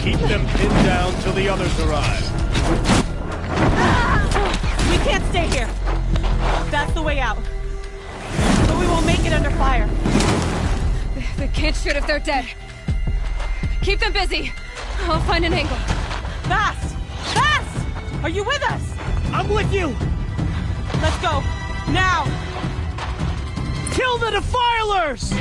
L: Keep them pinned down till the others arrive.
I: We can't stay here. That's the way out. But we won't make it under fire.
A: They can't shoot if they're dead. Keep them busy. I'll find an angle.
I: Fast! Fast! Are you with us?
D: I'm with you!
I: Let's go. Now!
D: Kill the Defilers!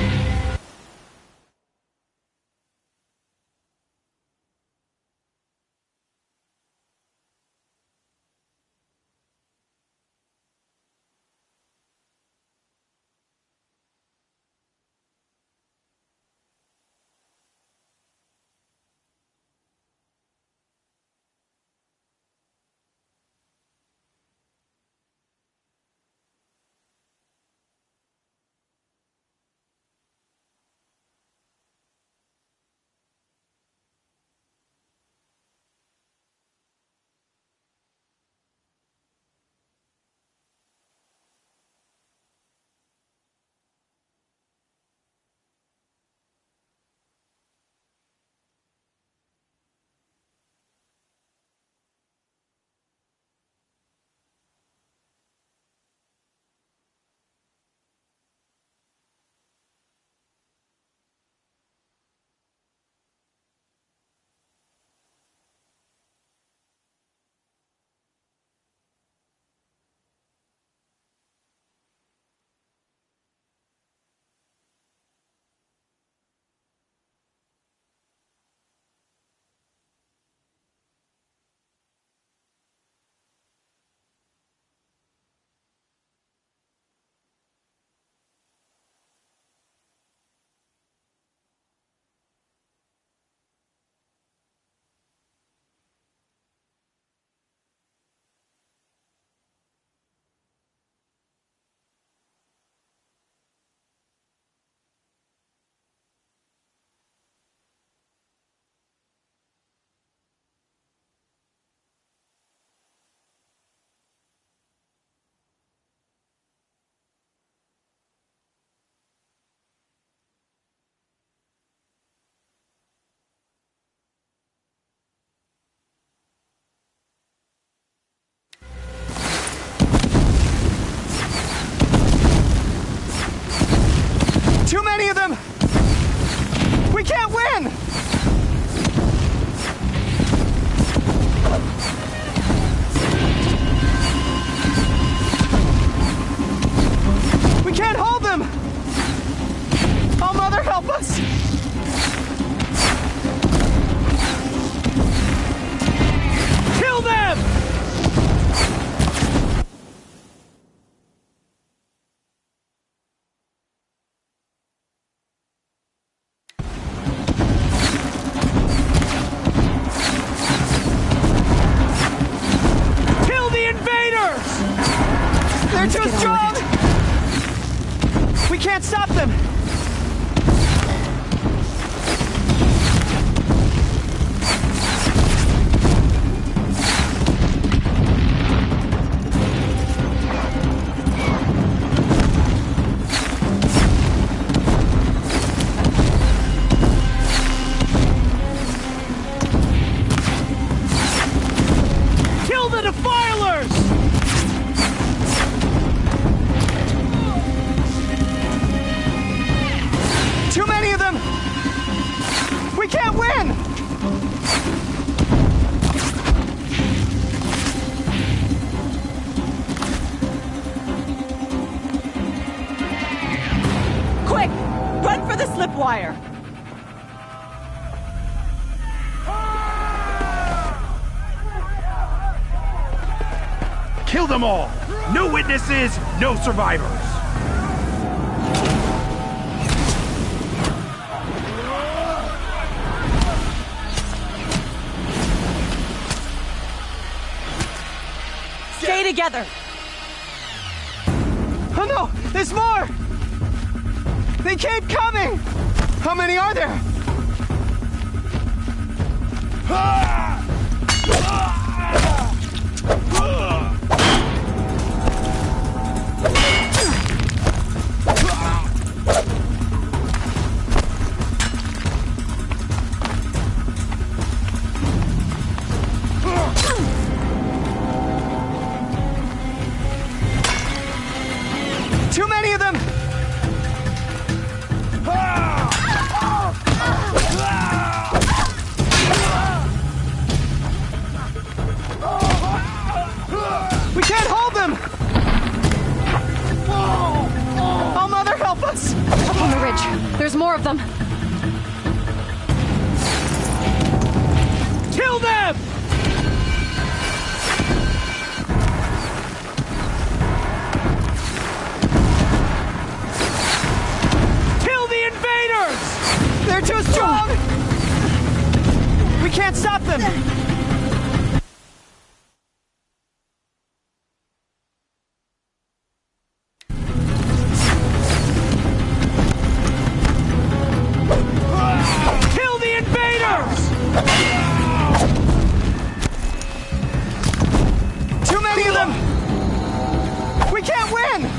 R: Too many of them! We can't win! We can't hold them! Oh, Mother, help us! Kill them! Kill the invaders! They're too strong! We can't stop them! Kill the defilers! Too many of them! We can't win!
I: Quick! Run for the slip wire!
B: Kill them all! No witnesses, no survivors!
I: Stay together!
R: Oh no! There's more! They keep coming! How many are there? Too many of them! We can't hold them! Oh, Mother, help us!
A: Up on the ridge. There's more of them.
R: Kill them! Kill the invaders! They're too strong! We can't stop them! Kill the invaders! Too many of them! We can't win!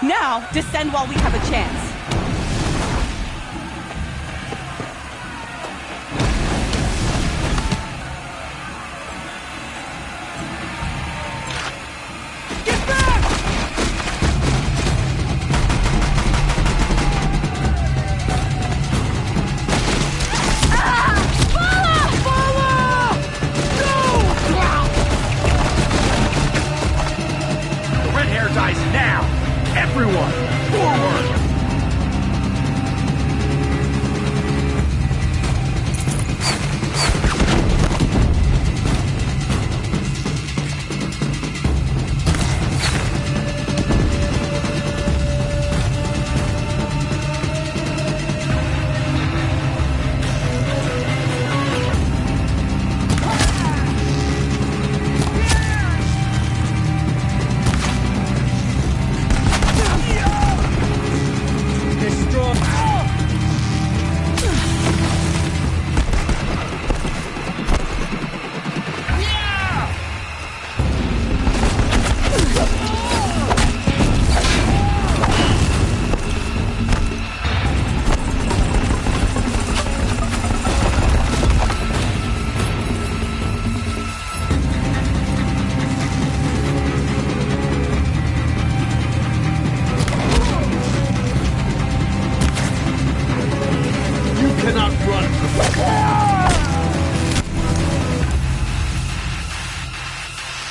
I: Now, descend while we have a chance.
B: The red hair dies now! Everyone, forward!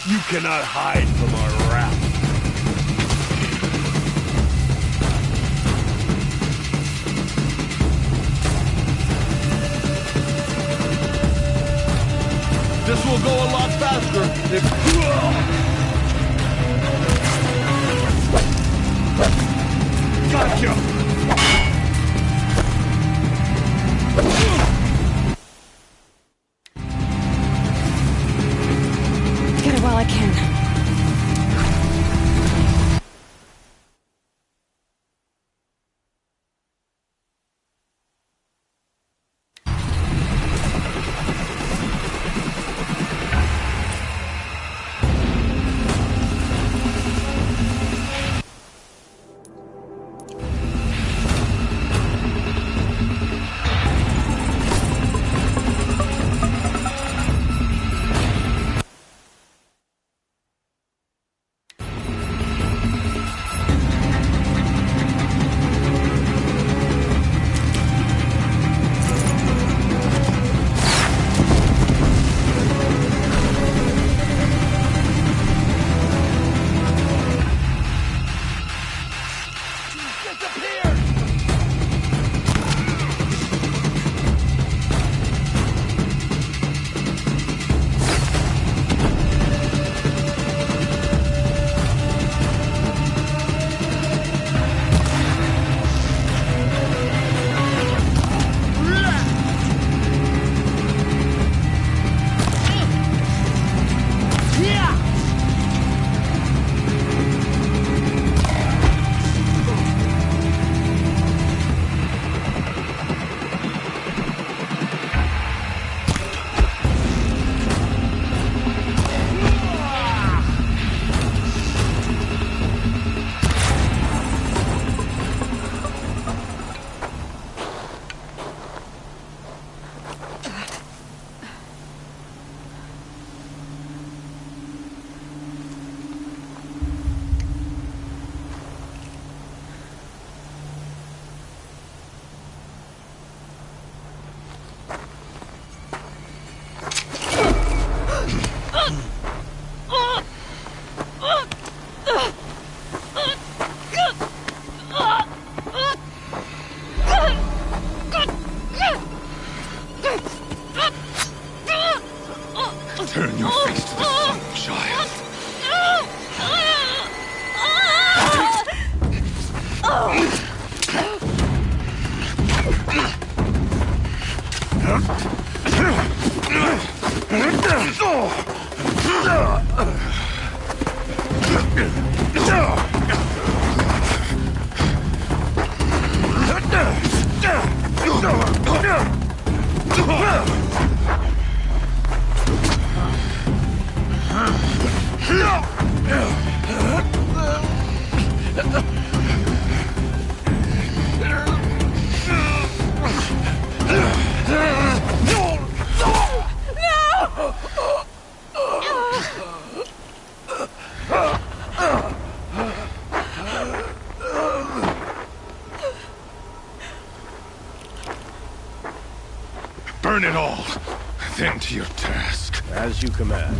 B: You cannot hide from our wrath.
T: This will go a lot faster if...
B: Gotcha!
A: Get it while I can.
B: Turn your face to the sun, child. Burn it all, then to your task.
E: As you command.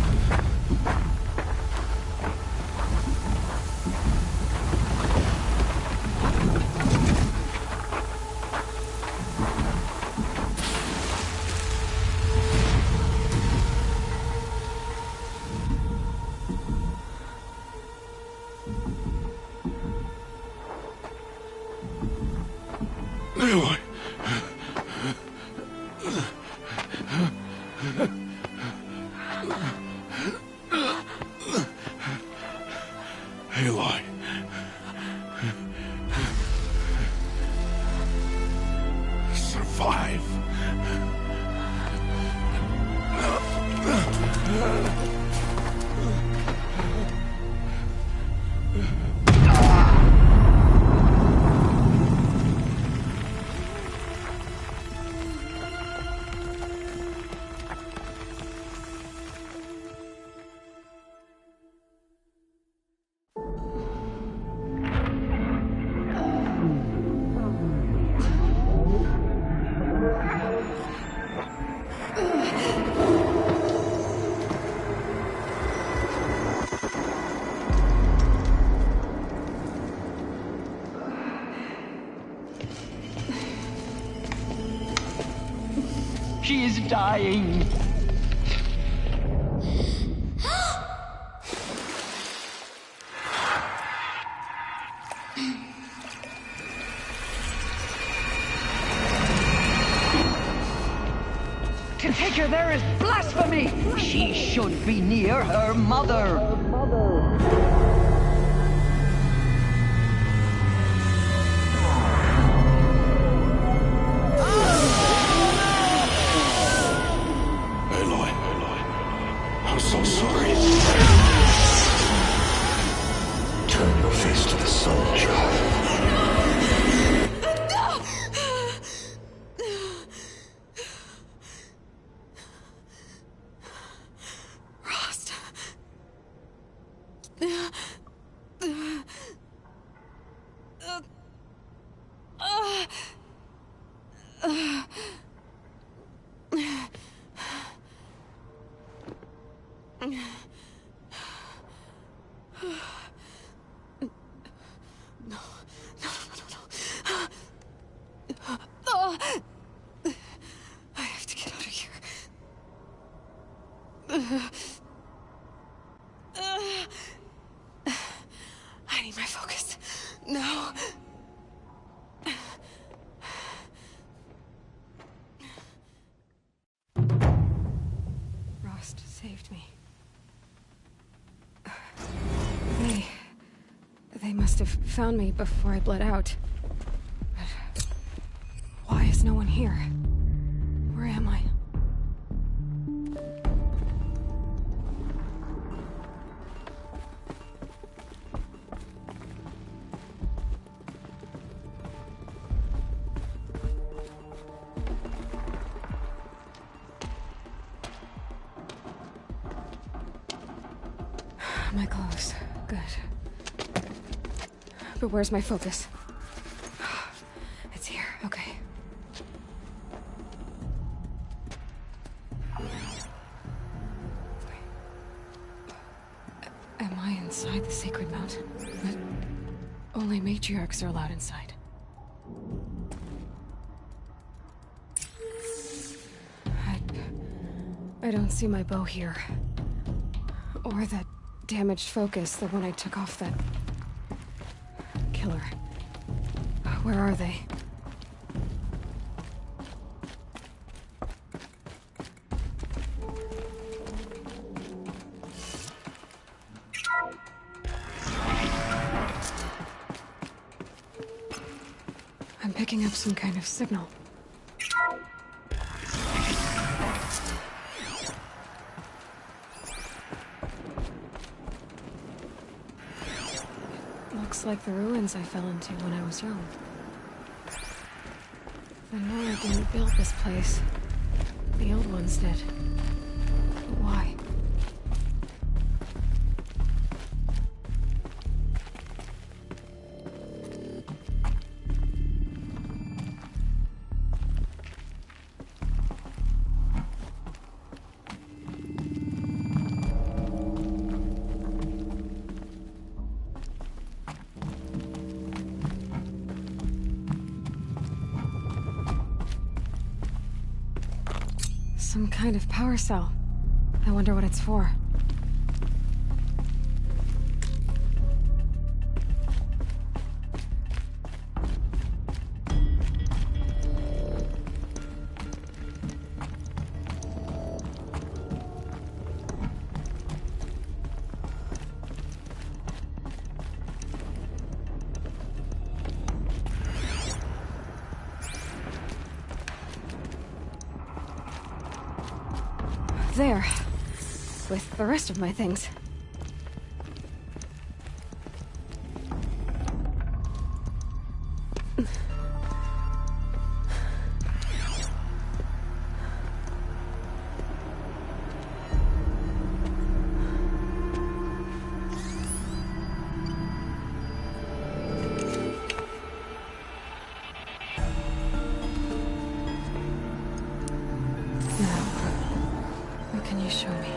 B: Aloy. Aloy. Survive.
D: She is dying. To take her there is blasphemy! She should be near her mother.
N: I'm so sorry. Turn your face to the sun, child.
A: Rost. I have to get out of here. I need my focus. No. Rost saved me. They must have found me before I bled out. But why is no one here? Where am I? My clothes. Good. But where's my focus? It's here. Okay. Am I inside the sacred mountain? But only matriarchs are allowed inside. I don't see my bow here. Or that damaged focus, the one I took off that killer. Where are they? I'm picking up some kind of signal. Looks like the ruins I fell into when I was young. The Nora didn't build this place. The old ones did. But why? Some kind of power cell. I wonder what it's for. There. With the rest of my things. Show me.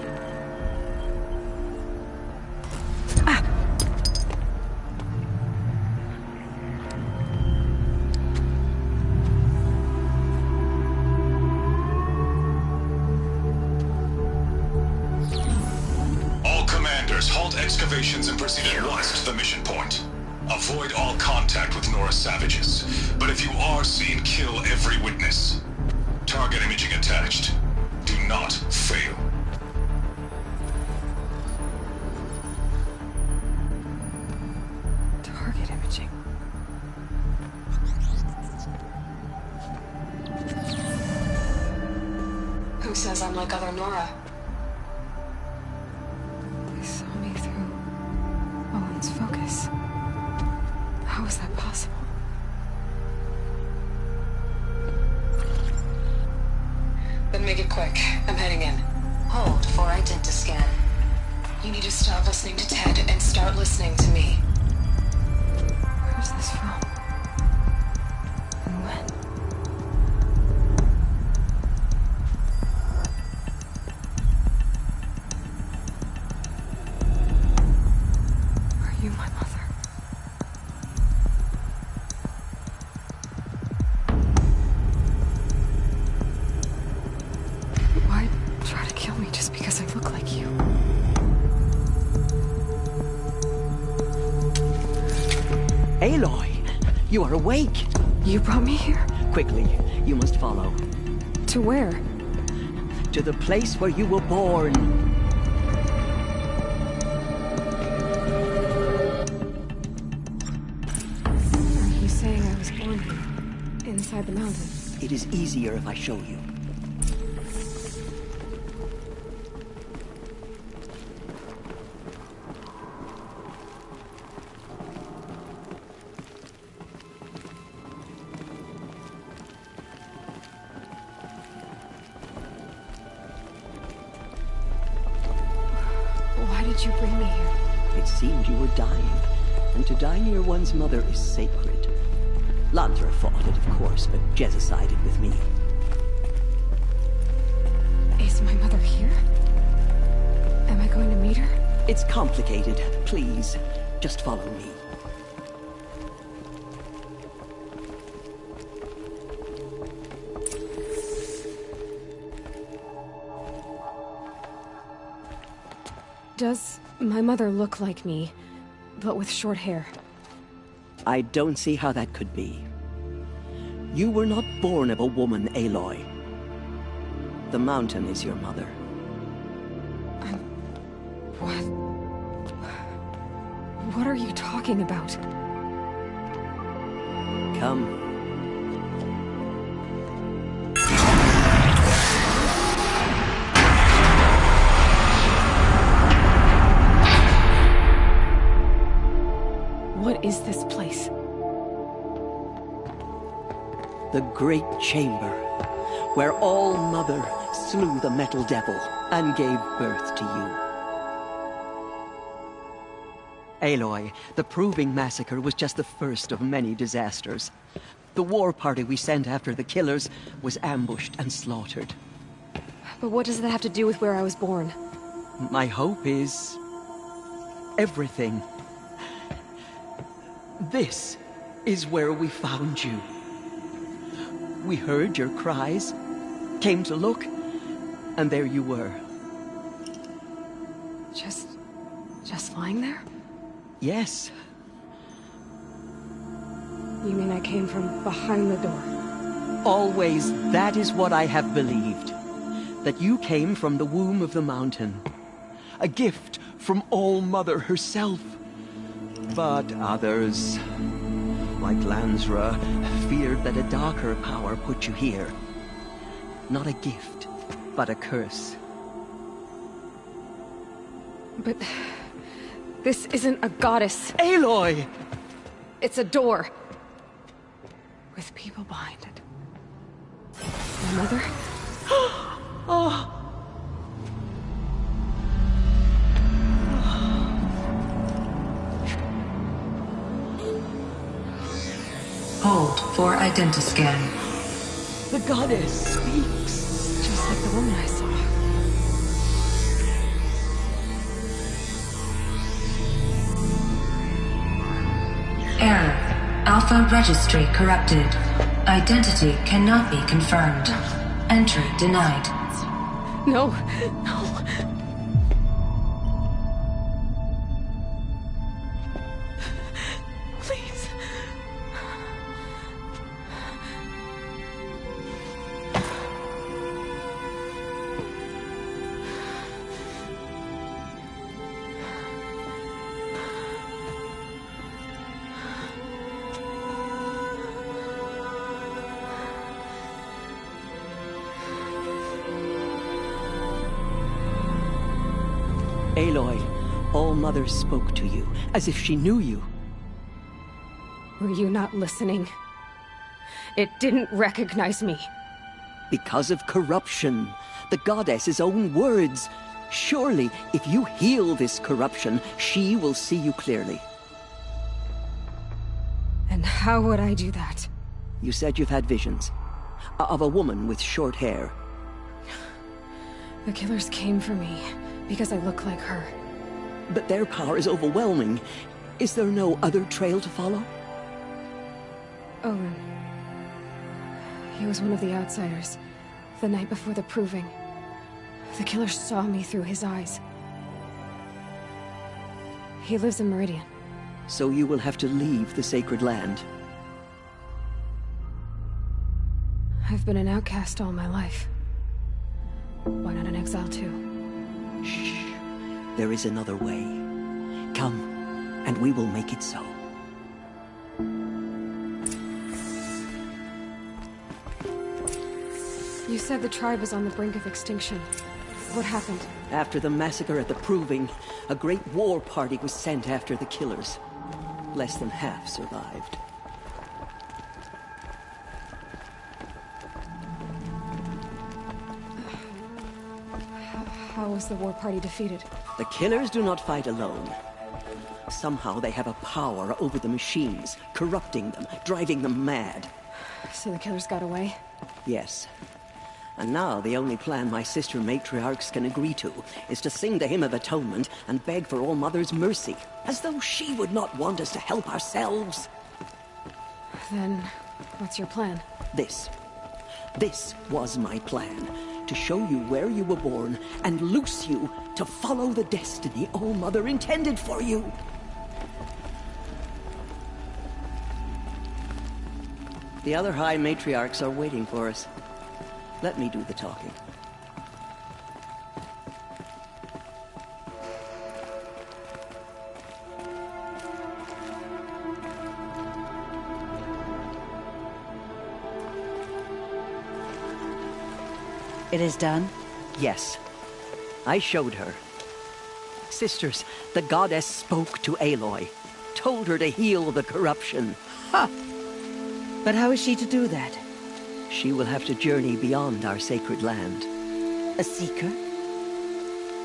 E: halt excavations and proceed at once to the mission point. Avoid all contact with Nora savages, but if you are seen, kill every witness. Target imaging attached. Do not fail.
A: Target imaging.
V: Who says I'm like other Nora?
A: They saw me through Owen's focus. How is that possible?
V: Then make it quick. I'm heading in. Hold for identiscan. You need to stop listening to Ted and start listening to me.
A: Where's this from? And when? Are you my mother? Why try to kill me just because I look like you?
D: Aloy, you are awake.
A: You brought me here?
D: Quickly, you must follow.
A: To where?
D: To the place where you were born.
A: Are you saying I was born here? Inside the mountain?
D: It is easier if I show you.
A: Why did you bring me here?
D: It seemed you were dying, and to die near one's mother is sacred. Lantra fought it, of course, but Jezza sided with me.
A: Is my mother here? Am I going to meet her?
D: It's complicated. Please, just follow me.
A: Does my mother look like me, but with short hair?
D: I don't see how that could be. You were not born of a woman, Aloy. The mountain is your mother.
A: What? What are you talking about?
D: Come.
A: What is this place?
D: The Great Chamber, where All Mother slew the Metal Devil and gave birth to you. Aloy, the Proving Massacre was just the first of many disasters. The war party we sent after the killers was ambushed and slaughtered.
A: But what does that have to do with where I was born?
D: My hope is everything. This is where we found you. We heard your cries, came to look, and there you were.
A: Just lying there?
D: Yes.
A: You mean I came from behind the door?
D: Always, that is what I have believed. That you came from the womb of the mountain. A gift from All Mother herself. But others, like Lansra, feared that a darker power put you here. Not a gift, but a curse.
A: But this isn't a goddess.
D: Aloy!
A: It's a door. With people behind it. My mother?
D: Oh!
V: Hold for identiscan.
D: The goddess speaks.
A: Just like the woman I saw.
V: Error. Alpha registry corrupted. Identity cannot be confirmed. Entry denied.
A: No, no.
D: Aloy, All Mother spoke to you, as if she knew you.
A: Were you not listening? It didn't recognize me.
D: Because of corruption. The goddess's own words. Surely, if you heal this corruption, she will see you clearly.
A: And how would I do that?
D: You said you've had visions. Of a woman with short hair.
A: The killers came for me because I look like her.
D: But their power is overwhelming. Is there no other trail to follow?
A: Owen. He was one of the outsiders. The night before the proving. The killer saw me through his eyes. He lives in Meridian.
D: So you will have to leave the sacred land.
A: I've been an outcast all my life. Why not an exile too?
D: Shh. There is another way. Come, and we will make it so.
A: You said the tribe was on the brink of extinction. What happened?
D: After the massacre at the Proving, a great war party was sent after the killers. Less than half survived.
A: How was the war party defeated?
D: The killers do not fight alone. Somehow they have a power over the machines, corrupting them, driving them mad.
A: So the killers got away?
D: Yes. And now the only plan my sister matriarchs can agree to is to sing the Hymn of Atonement and beg for All Mother's mercy, as though she would not want us to help ourselves.
A: Then, what's your plan?
D: This was my plan. To show you where you were born and loose you to follow the destiny All Mother intended for you. The other High Matriarchs are waiting for us. Let me do the talking.
K: It is done?
D: Yes. I showed her. Sisters, the goddess spoke to Aloy. Told her to heal the corruption.
K: Ha! But how is she to do that?
D: She will have to journey beyond our sacred land.
K: A seeker?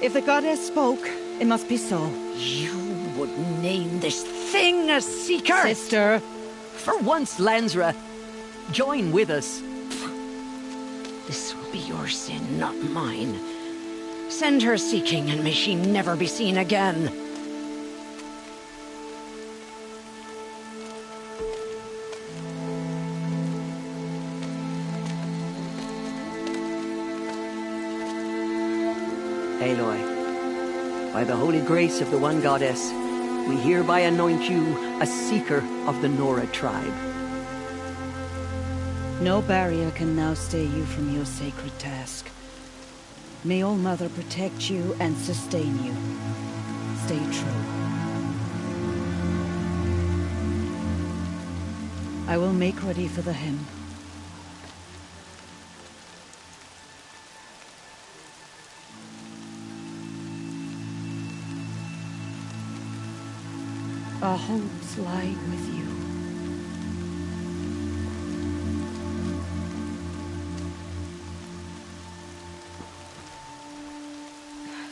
K: If the goddess spoke, it must be so.
M: You would name this thing a seeker?
K: Sister!
D: For once, Lansra, join with us.
M: This will be your sin, not mine. Send her seeking, and may she never be seen again.
D: Aloy, by the holy grace of the One Goddess, we hereby anoint you a seeker of the Nora tribe.
K: No barrier can now stay you from your sacred task. May All Mother protect you and sustain you. Stay true. I will make ready for the hymn. Our hopes lie with you.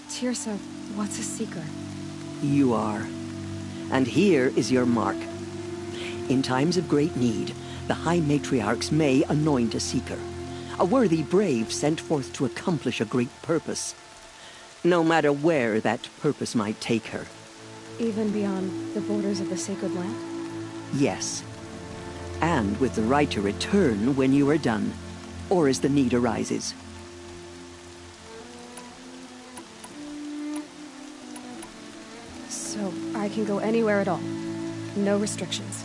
A: Teersa, what's a seeker?
D: You are. And here is your mark. In times of great need, the High Matriarchs may anoint a seeker. A worthy brave sent forth to accomplish a great purpose. No matter where that purpose might take her.
A: Even beyond the borders of the sacred land?
D: Yes. And with the right to return when you are done, or as the need arises.
A: So I can go anywhere at all? No restrictions?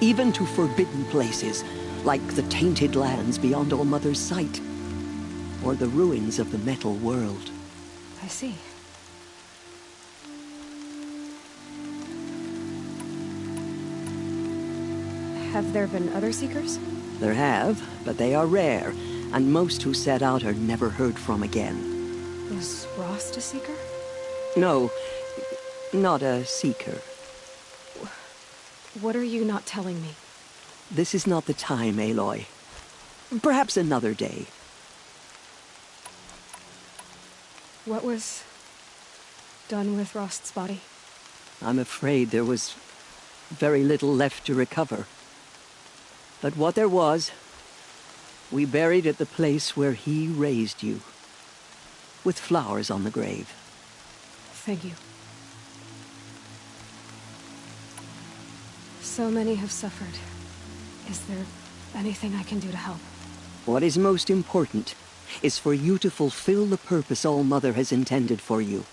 D: Even to forbidden places, like the tainted lands beyond All Mother's sight. Or the ruins of the metal world.
A: I see. Have there been other seekers?
D: There have, but they are rare, and most who set out are never heard from again.
A: Was Rost a seeker?
D: No, not a seeker.
A: What are you not telling me?
D: This is not the time, Aloy. Perhaps another day.
A: What was done with Rost's body?
D: I'm afraid there was very little left to recover. But what there was, we buried at the place where he raised you, with flowers on the grave.
A: Thank you. So many have suffered. Is there anything I can do to help?
D: What is most important is for you to fulfill the purpose All-Mother has intended for you.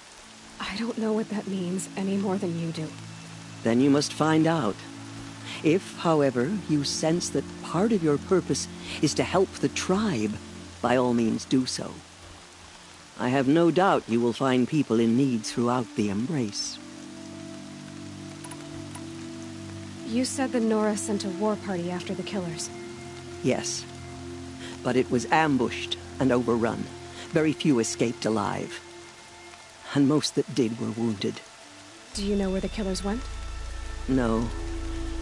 A: I don't know what that means any more than you do.
D: Then you must find out. If, however, you sense that part of your purpose is to help the tribe, by all means do so. I have no doubt you will find people in need throughout the Embrace.
A: You said the Nora sent a war party after the killers.
D: Yes. But it was ambushed and overrun. Very few escaped alive. And most that did were wounded.
A: Do you know where the killers went?
D: No.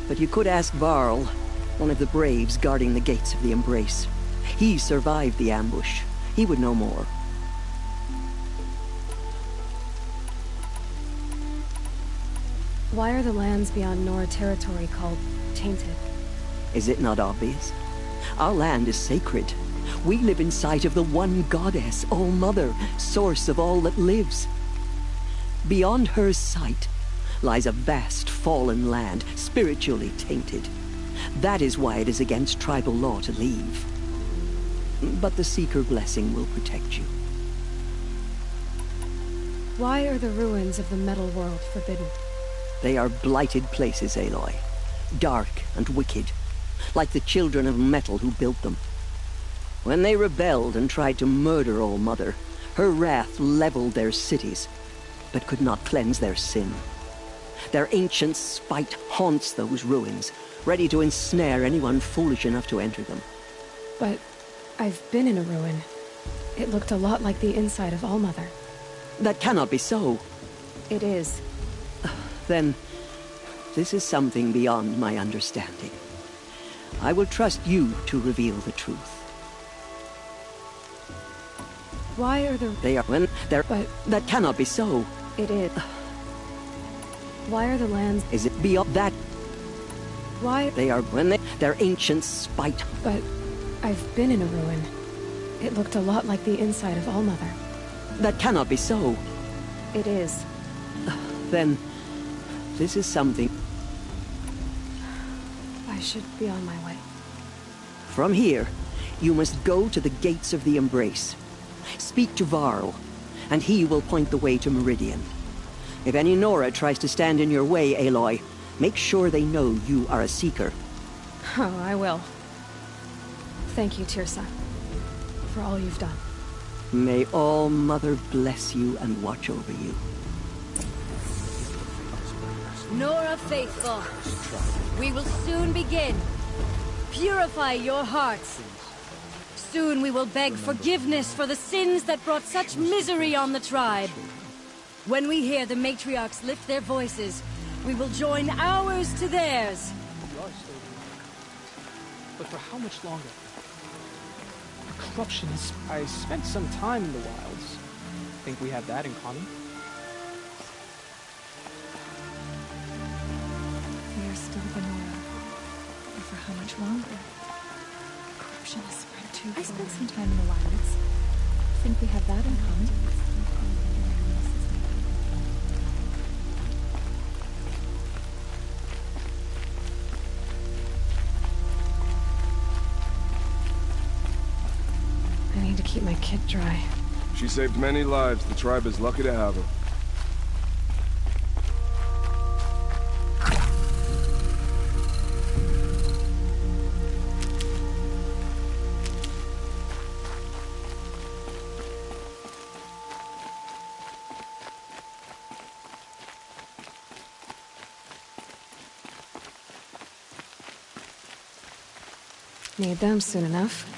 D: But you could ask Varl, one of the Braves guarding the gates of the Embrace. He survived the ambush. He would know more.
A: Why are the lands beyond Nora territory called tainted?
D: Is it not obvious? Our land is sacred. We live in sight of the one goddess, All-Mother, source of all that lives. Beyond her sight lies a vast fallen land, spiritually tainted. That is why it is against tribal law to leave. But the Seeker blessing will protect you.
A: Why are the ruins of the Metal World forbidden?
D: They are blighted places, Aloy. Dark and wicked, like the children of metal who built them. When they rebelled and tried to murder All-Mother, her wrath leveled their cities, but could not cleanse their sin. Their ancient spite haunts those ruins, ready to ensnare anyone foolish enough to enter them.
A: But I've been in a ruin. It looked a lot like the inside of All-Mother.
D: That cannot be so.
A: It is.
D: Then, this is something beyond my understanding. I will trust you to reveal the truth.
A: Why are the...
D: They are when they're...
A: But...
D: That cannot be so.
A: It is. Why are the lands...
D: Is it beyond that?
A: Why...
D: They are when their ancient spite.
A: But I've been in a ruin. It looked a lot like the inside of All-Mother.
D: That cannot be so.
A: It is.
D: Then, this is something...
A: I should be on my way.
D: From here, you must go to the gates of the Embrace. Speak to Varl, and he will point the way to Meridian. If any Nora tries to stand in your way, Aloy, make sure they know you are a Seeker.
A: Oh, I will. Thank you, Teersa, for all you've done.
D: May All-Mother bless you and watch over you.
F: Nora faithful, we will soon begin. Purify your hearts. Soon we will beg forgiveness for the sins that brought such misery on the tribe. When we hear the matriarchs lift their voices, we will join ours to theirs.
G: But for how much longer? Corruption is... I spent some time in the wilds. Think we have that in common?
P: We are still the Nora. But for how much longer? Corruption has spread too far. I spent some time in the wilds. Think we have that in common?
A: I need to keep my kit dry.
B: She saved many lives. The tribe is lucky to have her.
A: Need them soon enough.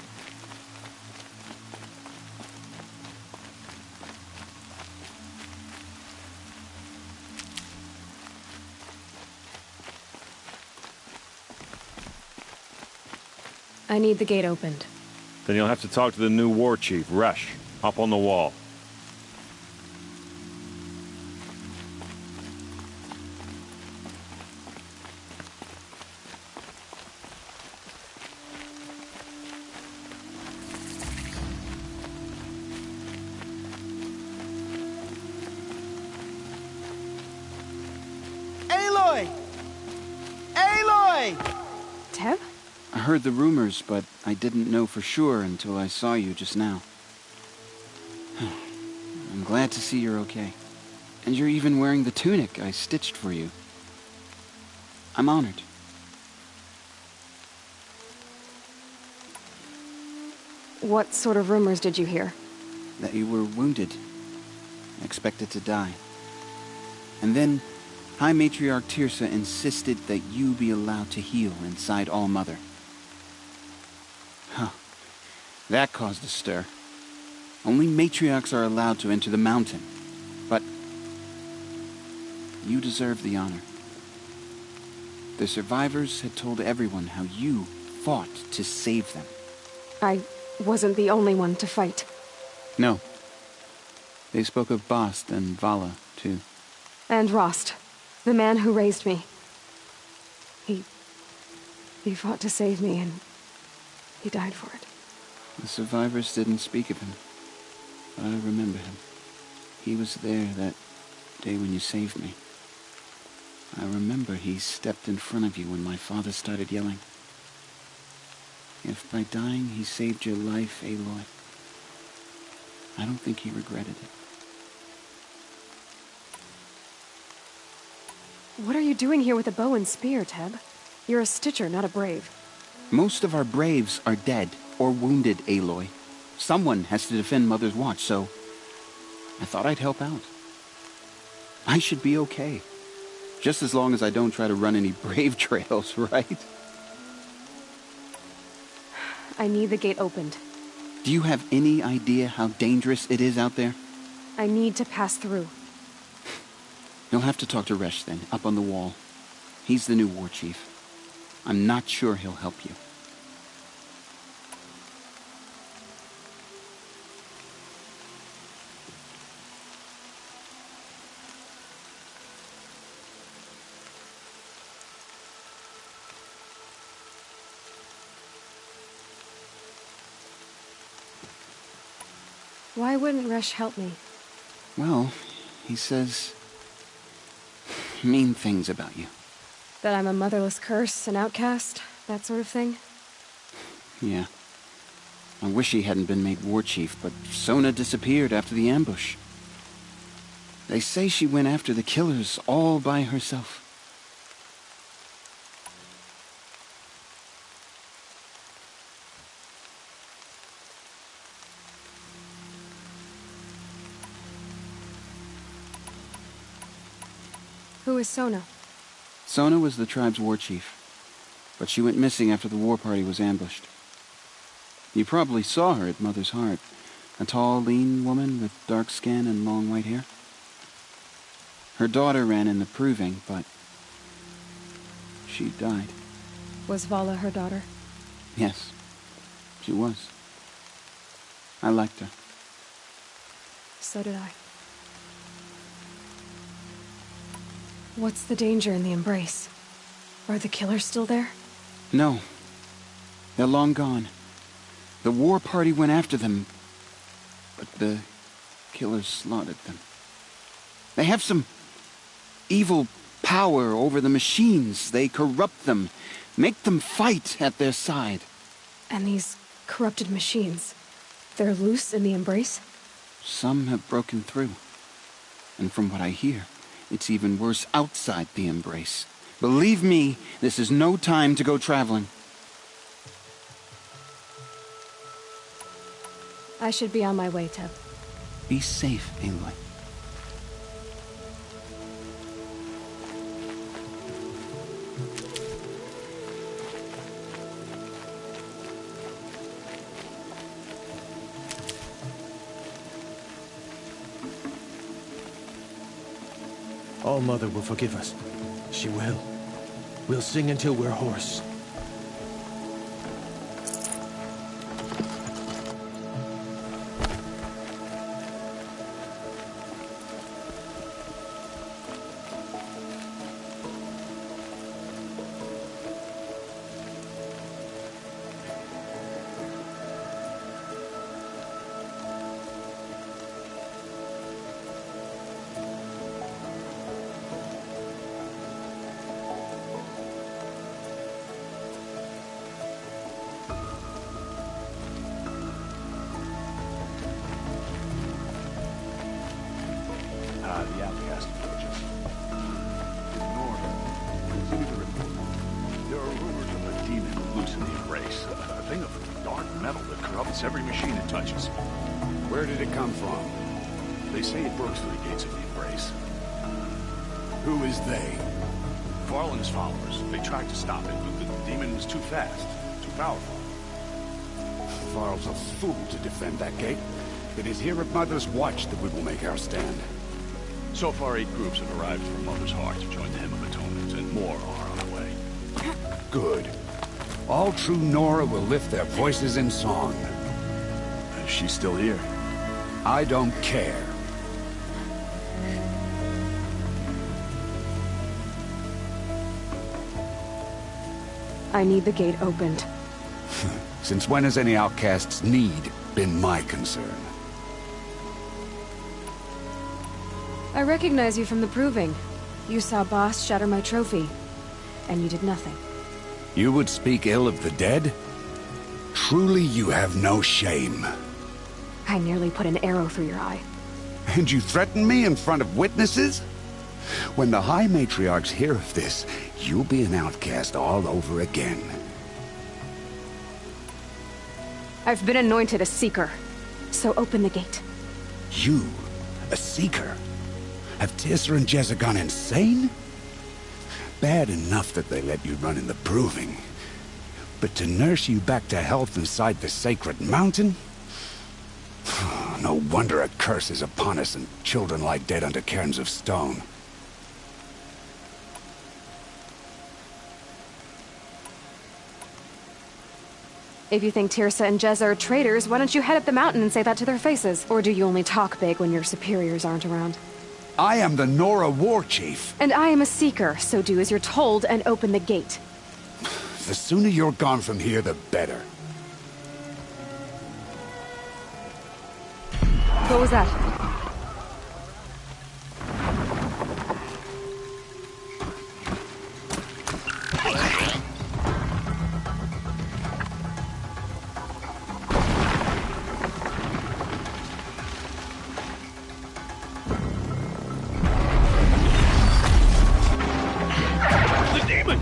A: I need the gate opened.
C: Then you'll have to talk to the new war chief, Resh, up on the wall.
J: Aloy! Aloy!
A: Teb?
W: I heard the rumors, but I didn't know for sure until I saw you just now. I'm glad to see you're okay. And you're even wearing the tunic I stitched for you. I'm honored.
A: What sort of rumors did you hear?
W: That you were wounded. Expected to die. And then, High Matriarch Teersa insisted that you be allowed to heal inside All-Mother. Huh. That caused a stir. Only matriarchs are allowed to enter the mountain. But you deserve the honor. The survivors had told everyone how you fought to save them.
A: I wasn't the only one to fight.
W: No. They spoke of Bast and Vala, too.
A: And Rost, the man who raised me. He fought to save me, and he died for it.
W: The survivors didn't speak of him, but I remember him. He was there that day when you saved me. I remember he stepped in front of you when my father started yelling. If by dying he saved your life, Aloy, I don't think he regretted it.
A: What are you doing here with a bow and spear, Teb? You're a Stitcher, not a Brave.
W: Most of our Braves are dead or wounded, Aloy. Someone has to defend Mother's Watch, so I thought I'd help out. I should be okay. Just as long as I don't try to run any Brave trails, right?
A: I need the gate opened.
W: Do you have any idea how dangerous it is out there?
A: I need to pass through.
W: You'll have to talk to Resh then, up on the wall. He's the new war chief. I'm not sure he'll help you.
A: Why wouldn't Resh help me?
W: Well, he says mean things about you.
A: That I'm a motherless curse, an outcast, that sort of thing?
W: Yeah. I wish he hadn't been made war chief, but Sona disappeared after the ambush. They say she went after the killers all by herself.
A: Who is Sona?
W: Sona was the tribe's war chief, but she went missing after the war party was ambushed. You probably saw her at Mother's Heart, a tall, lean woman with dark skin and long white hair. Her daughter ran in the proving, but she died.
A: Was Vala her daughter?
W: Yes, she was. I liked her.
A: So did I. What's the danger in the Embrace? Are the killers still there?
W: No. They're long gone. The war party went after them, but the killers slaughtered them. They have some evil power over the machines. They corrupt them, make them fight at their side.
A: And these corrupted machines, they're loose in the Embrace?
W: Some have broken through. And from what I hear, it's even worse outside the Embrace. Believe me, this is no time to go traveling.
A: I should be on my way, Teb.
W: Be safe, Aloy.
X: All-Mother will forgive us. She will. We'll sing until we're hoarse.
J: touches.
N: Where did it come from?
J: They say it broke through the gates of the Embrace. Who is they? Varl and his followers. They tried to stop it, but the demon was too fast, too powerful.
N: Varl's a fool to defend that gate. It is here at Mother's Watch that we will make our stand.
J: So far, 8 groups have arrived from Mother's Heart to join the Hymn of Atonement, and more are on the way.
N: Good. All true Nora will lift their voices in song.
J: Is she still here?
N: I don't care.
A: I need the gate opened.
N: Since when has any outcast's need been my concern?
A: I recognize you from the Proving. You saw Boss shatter my trophy, and you did nothing.
N: You would speak ill of the dead? Truly you have no shame.
A: I nearly put an arrow through your eye.
N: And you threaten me in front of witnesses? When the High Matriarchs hear of this, you'll be an outcast all over again.
A: I've been anointed a Seeker, so open the gate.
N: You, a Seeker? Have Teersa and Jezza gone insane? Bad enough that they let you run in the Proving. But to nurse you back to health inside the Sacred Mountain? No wonder a curse is upon us and children lie dead under cairns of stone.
A: If you think Teersa and Jezza are traitors, why don't you head up the mountain and say that to their faces? Or do you only talk big when your superiors aren't around?
N: I am the Nora War Chief.
A: And I am a Seeker, so do as you're told and open the gate.
N: The sooner you're gone from here, the better.
A: What was that?
L: The demon!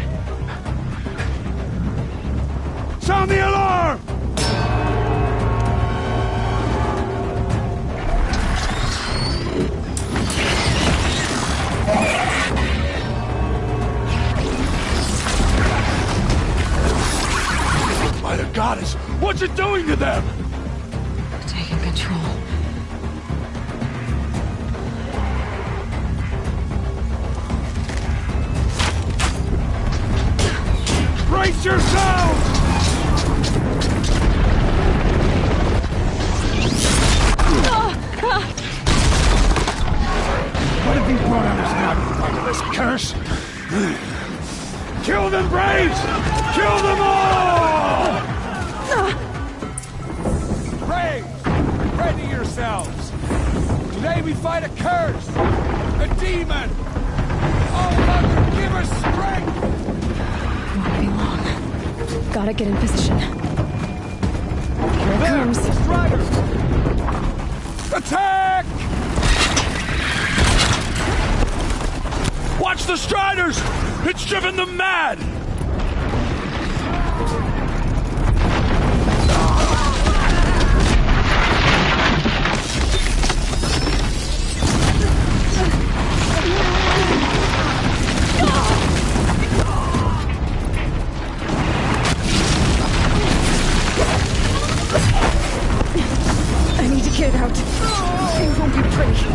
N: Sound the alarm!
L: By the goddess, what's it doing to them?
A: Taking control.
L: Brace yourselves!
N: What have you brought on us now, part of this curse?
L: Kill them, Braves! Kill them all!
T: Braves, ready yourselves. Today we fight a curse, a demon. Oh, Mother, give us strength!
A: Won't be long. Gotta get in position. Here it comes.
T: Striders! Attack!
L: Watch the Striders! It's driven them mad!
A: I need to get out. It won't be pretty.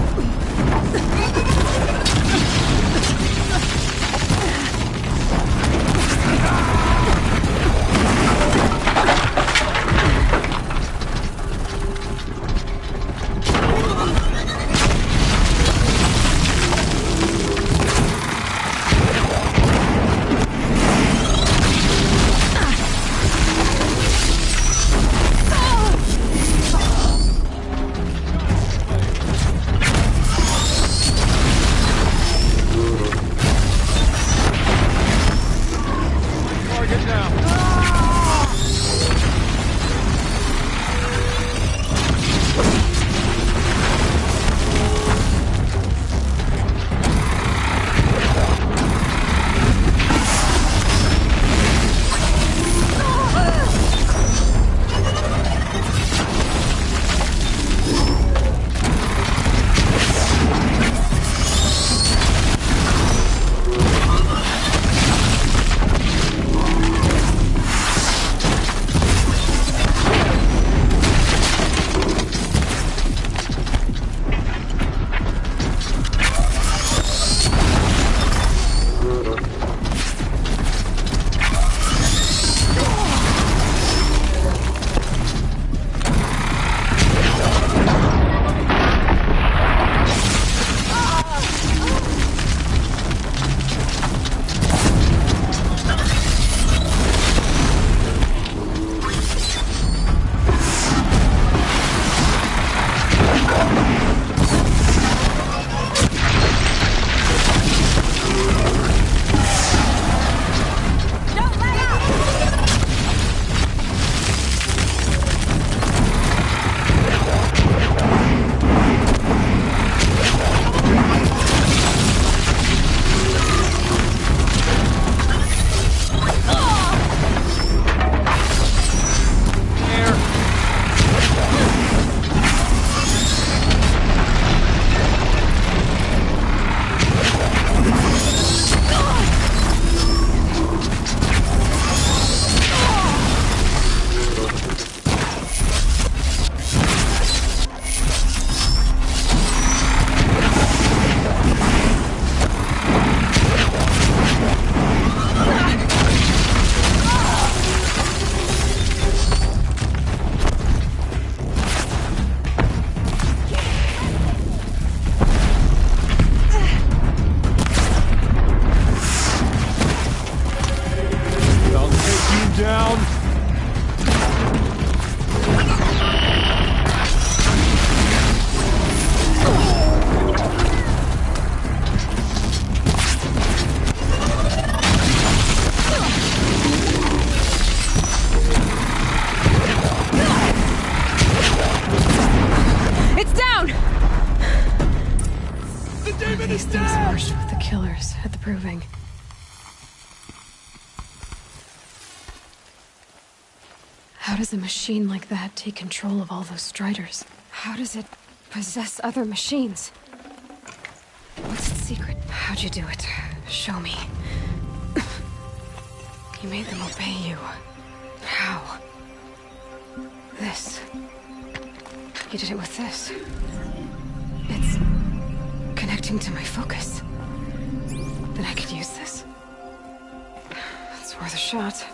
A: charged with the killers at the Proving. How does a machine like that take control of all those Striders? How does it possess other machines? What's its secret? How'd you do it? Show me. You made them obey you. How? This. You did it with this. It's connecting to my focus. Then I could use this. It's worth a shot.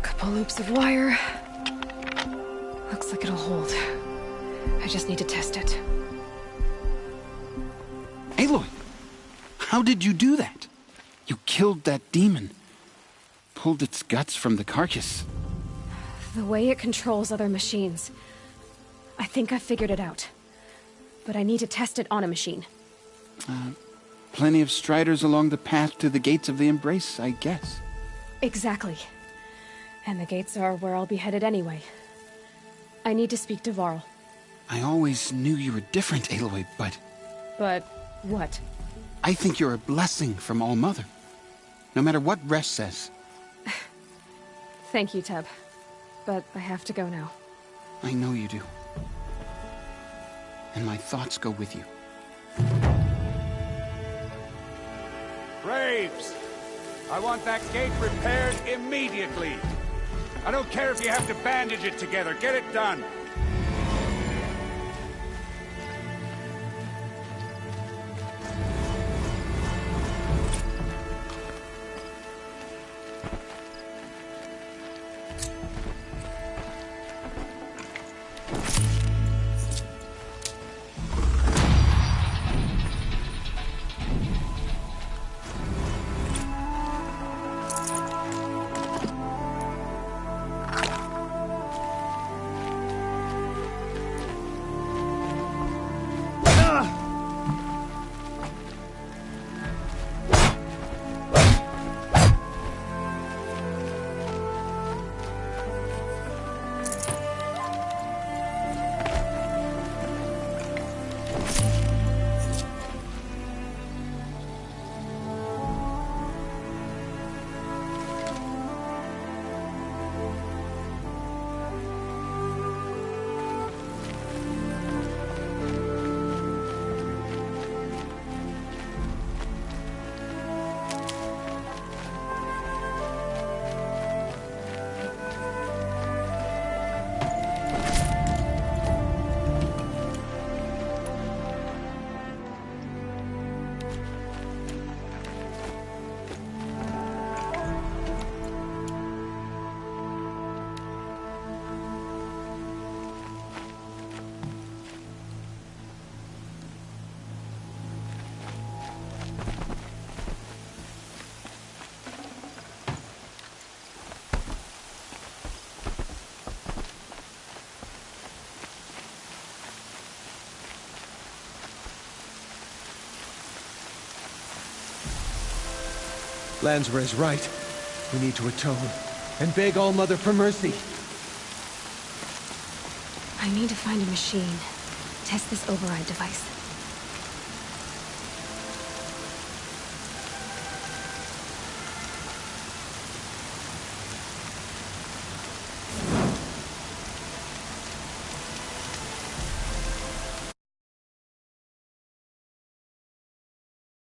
A: Couple loops of wire. Looks like it'll hold. I just need to test it.
W: Aloy! How did you do that? You killed that demon. Pulled its guts from the carcass.
A: The way it controls other machines. I think I figured it out. But I need to test it on a machine.
W: Plenty of Striders along the path to the Gates of the Embrace, I guess.
A: Exactly. And the gates are where I'll be headed anyway. I need to speak to Varl.
W: I always knew you were different, Aloy, but...
A: But what?
W: I think you're a blessing from All Mother. No matter what Resh says.
A: Thank you, Teb. But I have to go now.
W: I know you do. And my thoughts go with you.
T: Braves! I want that gate repaired immediately. I don't care if you have to bandage it together. Get it done.
X: Lansra is right. We need to atone and beg All Mother for mercy.
A: I need to find a machine. Test this override device.